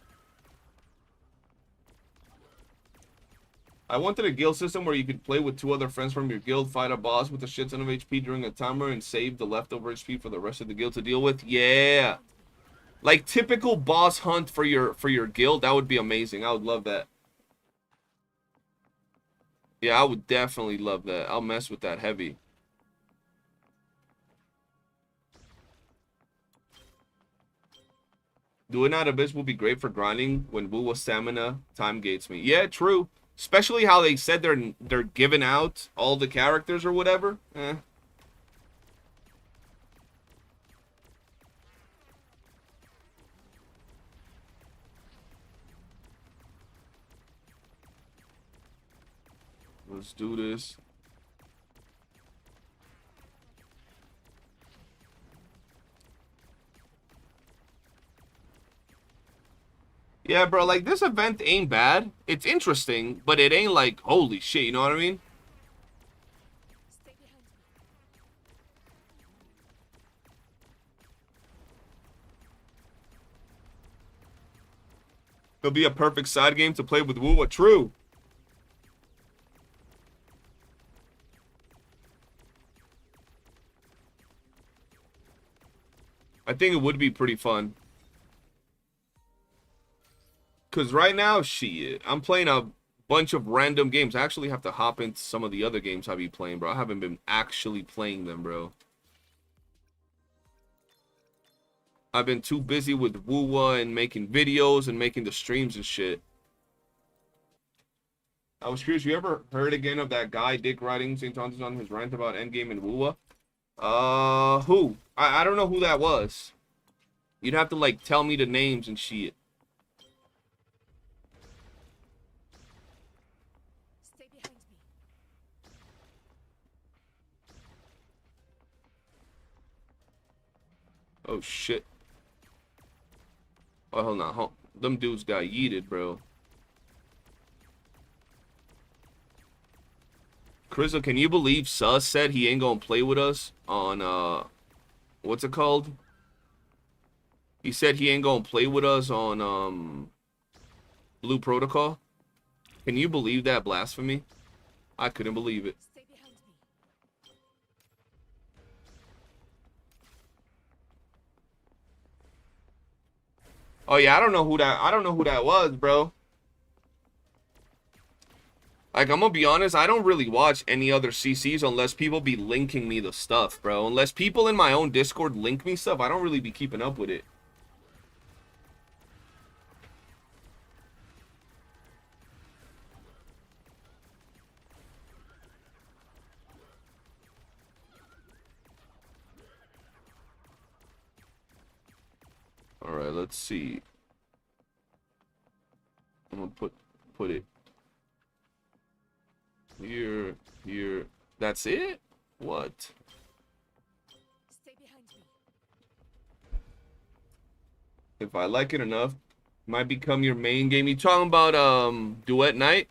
I wanted a guild system where you could play with 2 other friends from your guild, fight a boss with a shit ton of HP during a timer, and save the leftover HP for the rest of the guild to deal with. Yeah, like typical boss hunt for your guild. That would be amazing. I would love that. Yeah, I would definitely love that. I'll mess with that heavy. Doing out abyss will be great for grinding when WUWA stamina time gates me. Yeah, true. Especially how they said they're giving out all the characters or whatever. Let's do this. Yeah, bro, like, this event ain't bad. It's interesting, but it ain't like, holy shit, you know what I mean? It'll be a perfect side game to play with WUWA. True. I think it would be pretty fun. Because right now, shit, I'm playing a bunch of random games. I actually have to hop into some of the other games I be playing, bro. I haven't been actually playing them, bro. I've been too busy with WUWA and making videos and making the streams and shit. I was curious, you ever heard again of that guy, Dick, writing St. Thomas on his rant about Endgame and WUWA? Who? I don't know who that was. You'd have to, like, tell me the names and shit. Oh, shit. Oh, hold on. Them dudes got yeeted, bro. Crizzle, can you believe Sus said he ain't gonna play with us on, what's it called? He said he ain't gonna play with us on, Blue Protocol. Can you believe that blasphemy? I couldn't believe it.
Stay behind me.
Oh yeah, I don't know who that was, bro. Like, I'm gonna be honest, I don't really watch any other CCs unless people be linking me the stuff, bro. Unless people in my own Discord link me stuff, I don't really be keeping up with it. Alright, let's see. I'm gonna put it here, here. That's it? What?
Stay behind me.
If I like it enough, might become your main game. You talking about duet night?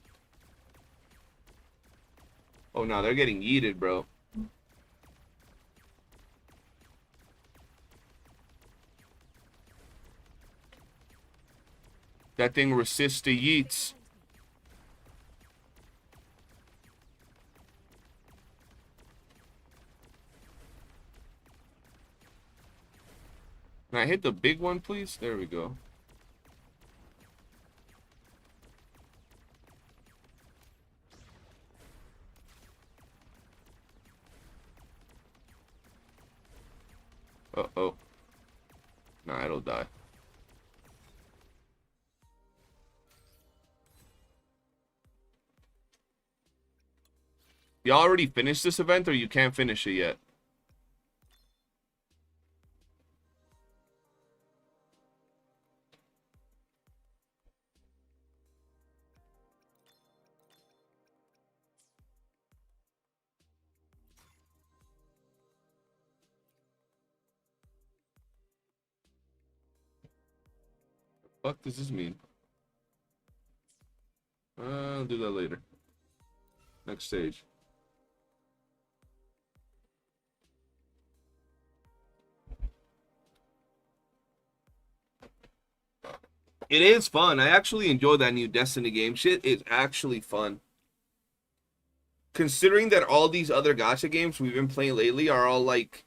Oh no, they're getting yeeted, bro. That thing resists the yeets. Can I hit the big one, please? There we go. Uh-oh. Nah, it'll die. You already finished this event, or you can't finish it yet? What does this mean? I'll do that later. Next stage. It is fun. I actually enjoy that new Destiny game. Shit is actually fun. Considering that all these other gacha games we've been playing lately are all like,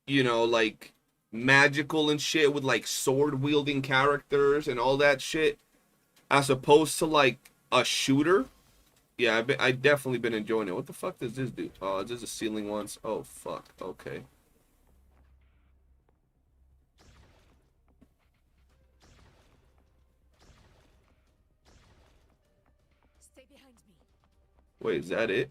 you know, like magical and shit with like sword wielding characters and all that shit, as opposed to like a shooter. Yeah, I definitely been enjoying it. What the fuck does this do? Oh, is this a ceiling once? Oh fuck. Okay.
Stay behind me.
Wait, is that it?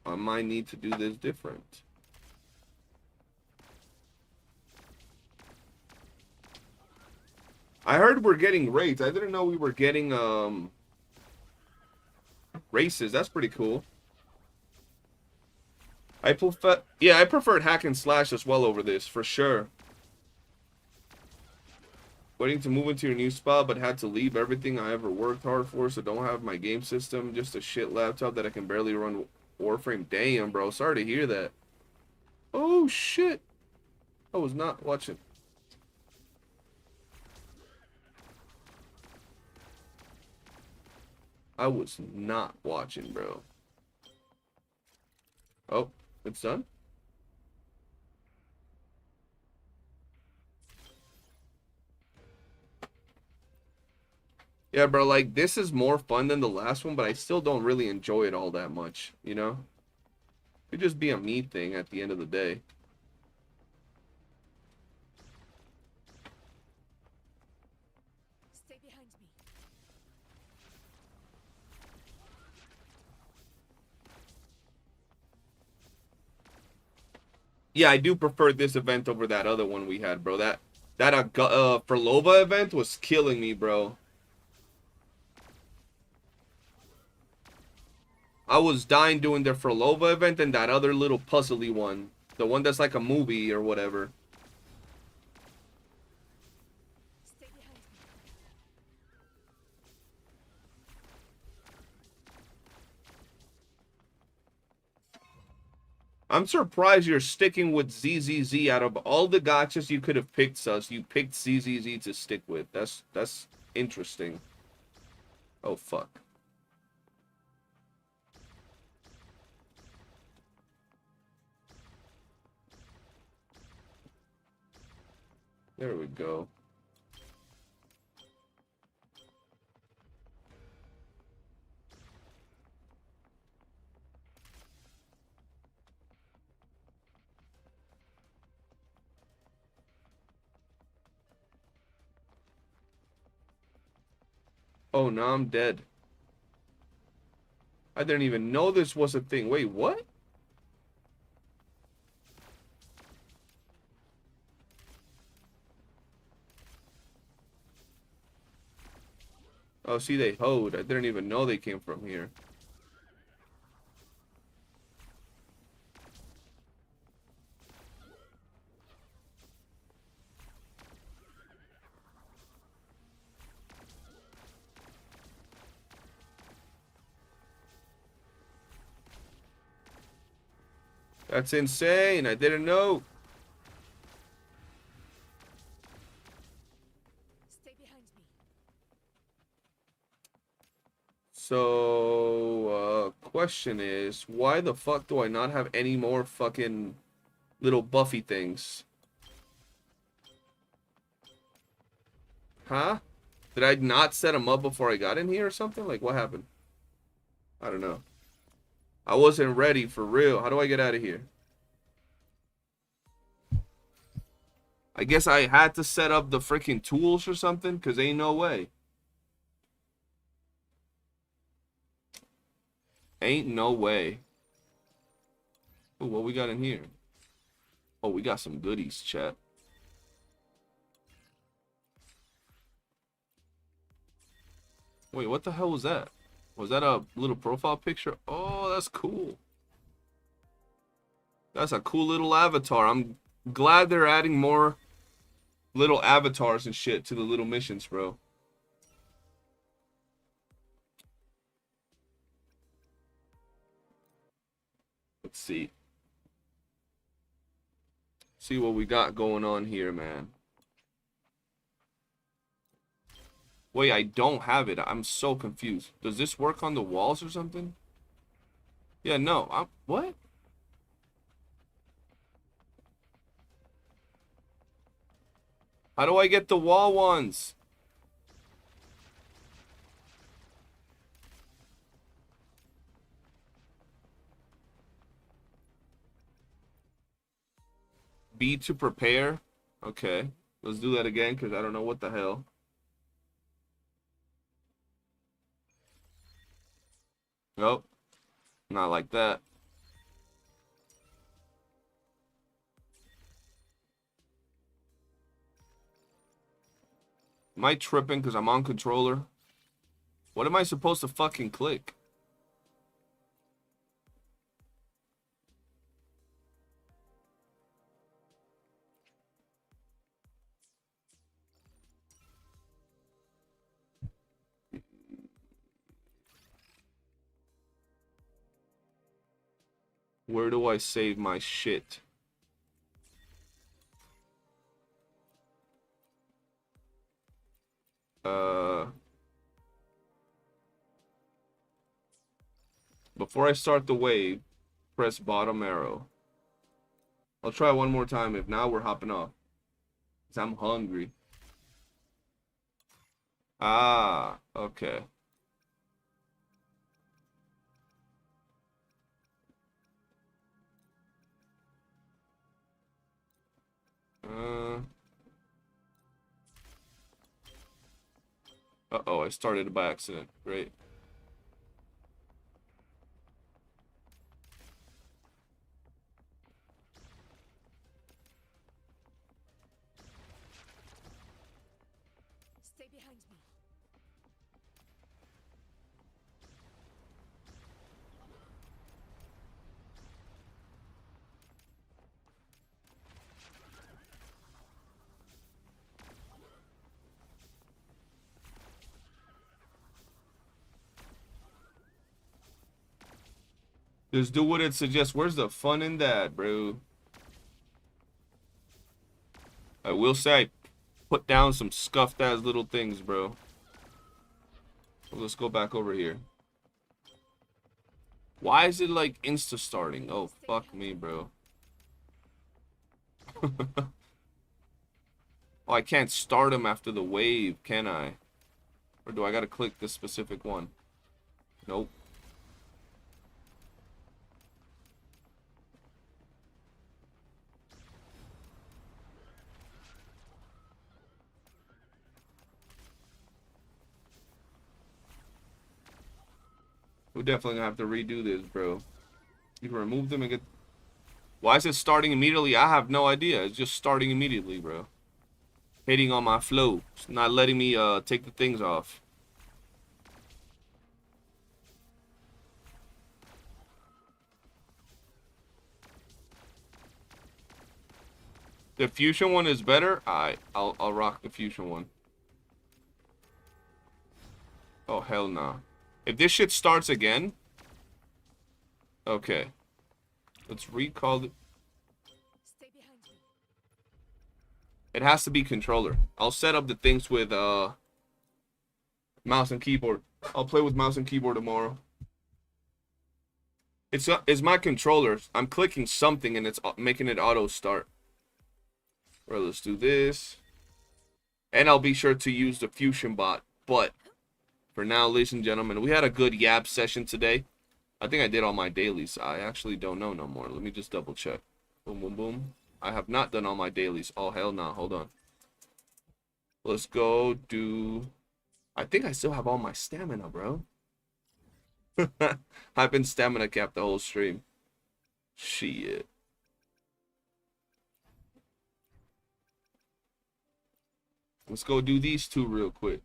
I might need to do this different. I heard we're getting raids. I didn't know we were getting races. That's pretty cool. I preferred hack and slash as well over this, for sure. Waiting to move into your new spot, but had to leave everything I ever worked hard for, so don't have my game system, just a shit laptop that I can barely run Warframe. Damn, bro. Sorry to hear that. Oh, shit. I was not watching. I was not watching, bro. Oh, it's done? Yeah, bro, like, this is more fun than the last one, but I still don't really enjoy it all that much, you know? It could just be a me thing at the end of the day.
Stay behind me.
Yeah, I do prefer this event over that other one we had, bro. That Frolova event was killing me, bro. I was dying doing the Frolova event and that other little puzzly one. The one that's like a movie or whatever.
Stay behind me.
I'm surprised you're sticking with ZZZ. Out of all the gotchas you could have picked, Sus, you picked ZZZ to stick with. That's interesting. Oh, fuck. There we go. Oh, now I'm dead. I didn't even know this was a thing. Wait, what? Oh, see, they hoed. I didn't even know they came from here. That's insane. I didn't know.
Stay behind me.
So, question is, why the fuck do I not have any more fucking little Buffy things? Huh? Did I not set them up before I got in here or something? Like, what happened? I don't know. I wasn't ready for real. How do I get out of here? I guess I had to set up the freaking tools or something, because ain't no way. Ain't no way. Ooh, what we got in here? Oh, we got some goodies, chat. Wait, what the hell was that? Was that a little profile picture? Oh, that's cool. That's a cool little avatar. I'm glad they're adding more little avatars and shit to the little missions, bro. Let's see. See what we got going on here, man. Wait, I don't have it. I'm so confused. Does this work on the walls or something? Yeah, no. What? How do I get the wall ones? B to prepare. Okay. Let's do that again because I don't know what the hell. Nope. Not like that. Am I tripping because I'm on controller? What am I supposed to fucking click? Where do I save my shit? Before I start the wave, press bottom arrow. I'll try one more time. If not, we're hopping off. Because I'm hungry. Ah, okay. Uh-oh, I started it by accident. Great.
Stay behind me.
Just do what it suggests. Where's the fun in that, bro? I will say I put down some scuffed ass little things, bro. Well, let's go back over here. Why is it like insta starting? Oh, fuck me, bro. Oh, I can't start them after the wave, can I? Or do I gotta click this specific one? Nope. We're definitely gonna have to redo this, bro. You can remove them and get... Why is it starting immediately? I have no idea. It's just starting immediately, bro. Hitting on my flow. It's not letting me take the things off. The fusion one is better? I'll rock the fusion one. Oh, hell nah. If this shit starts again... Okay. Let's recall it.
Stay behind me.
It has to be controller. I'll set up the things with mouse and keyboard. I'll play with mouse and keyboard tomorrow. It's my controller. I'm clicking something and it's making it auto start. Well, let's do this. And I'll be sure to use the fusion bot. But for now, ladies and gentlemen, we had a good yap session today. I think I did all my dailies. I actually don't know no more. Let me just double check. Boom, boom, boom. I have not done all my dailies. Oh, hell no. Hold on. Let's go do... I think I still have all my stamina, bro. I've been stamina capped the whole stream. Shit. Let's go do these two real quick.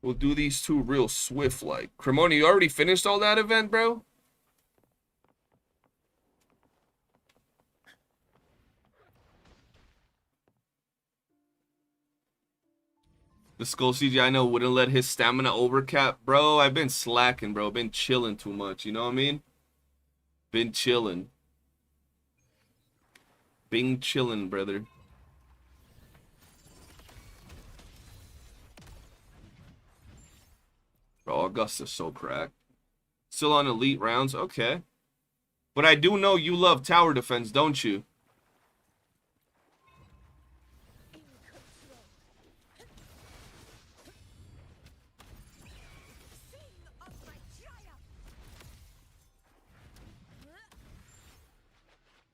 We'll do these two real swift like. Cremona, you already finished all that event, bro? The Skull CG I know wouldn't let his stamina overcap. Bro, I've been slacking, bro. Been chilling too much, you know what I mean? Been chilling. Been chilling, brother. Bro, Augusta's so cracked. Still on elite rounds? Okay. But I do know you love tower defense, don't you?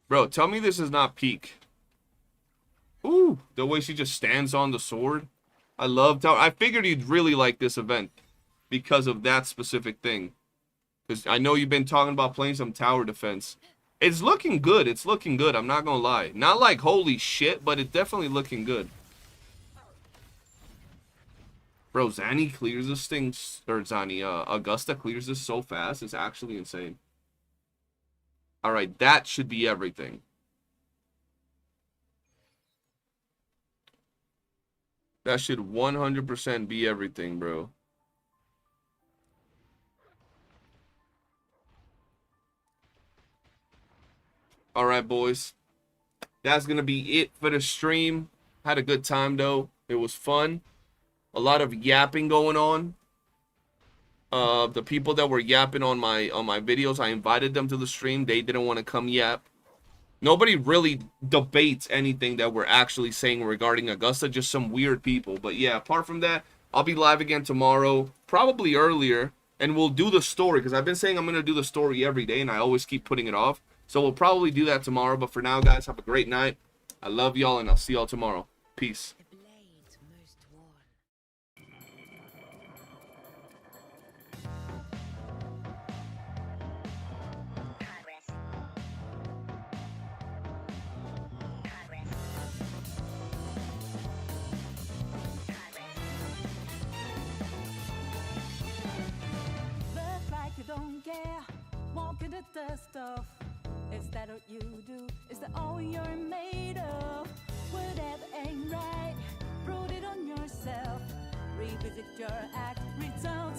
Bro, tell me this is not peak. Ooh, the way she just stands on the sword. I love tower. I figured you'd really like this event because of that specific thing. Because I know you've been talking about playing some tower defense. It's looking good. It's looking good. I'm not going to lie. Not like holy shit, but it's definitely looking good. Bro, Zanny clears this thing. Or Zanny, Augusta clears this so fast. It's actually insane. Alright, that should be everything. That should 100% be everything, bro. Alright, boys. That's going to be it for the stream. Had a good time, though. It was fun. A lot of yapping going on. The people that were yapping on my videos, I invited them to the stream. They didn't want to come yap. Nobody really debates anything that we're actually saying regarding Augusta. Just some weird people. But yeah, apart from that, I'll be live again tomorrow. Probably earlier. And we'll do the story. Because I've been saying I'm going to do the story every day. And I always keep putting it off. So we'll probably do that tomorrow. But for now, guys, have a great night. I love y'all. And I'll see y'all tomorrow. Peace.
The blade most worn. Look like you don't care, walking the dust off. Is that what you do? Is that all you're made of? Whatever ain't right, prove it on yourself. Revisit your act, return.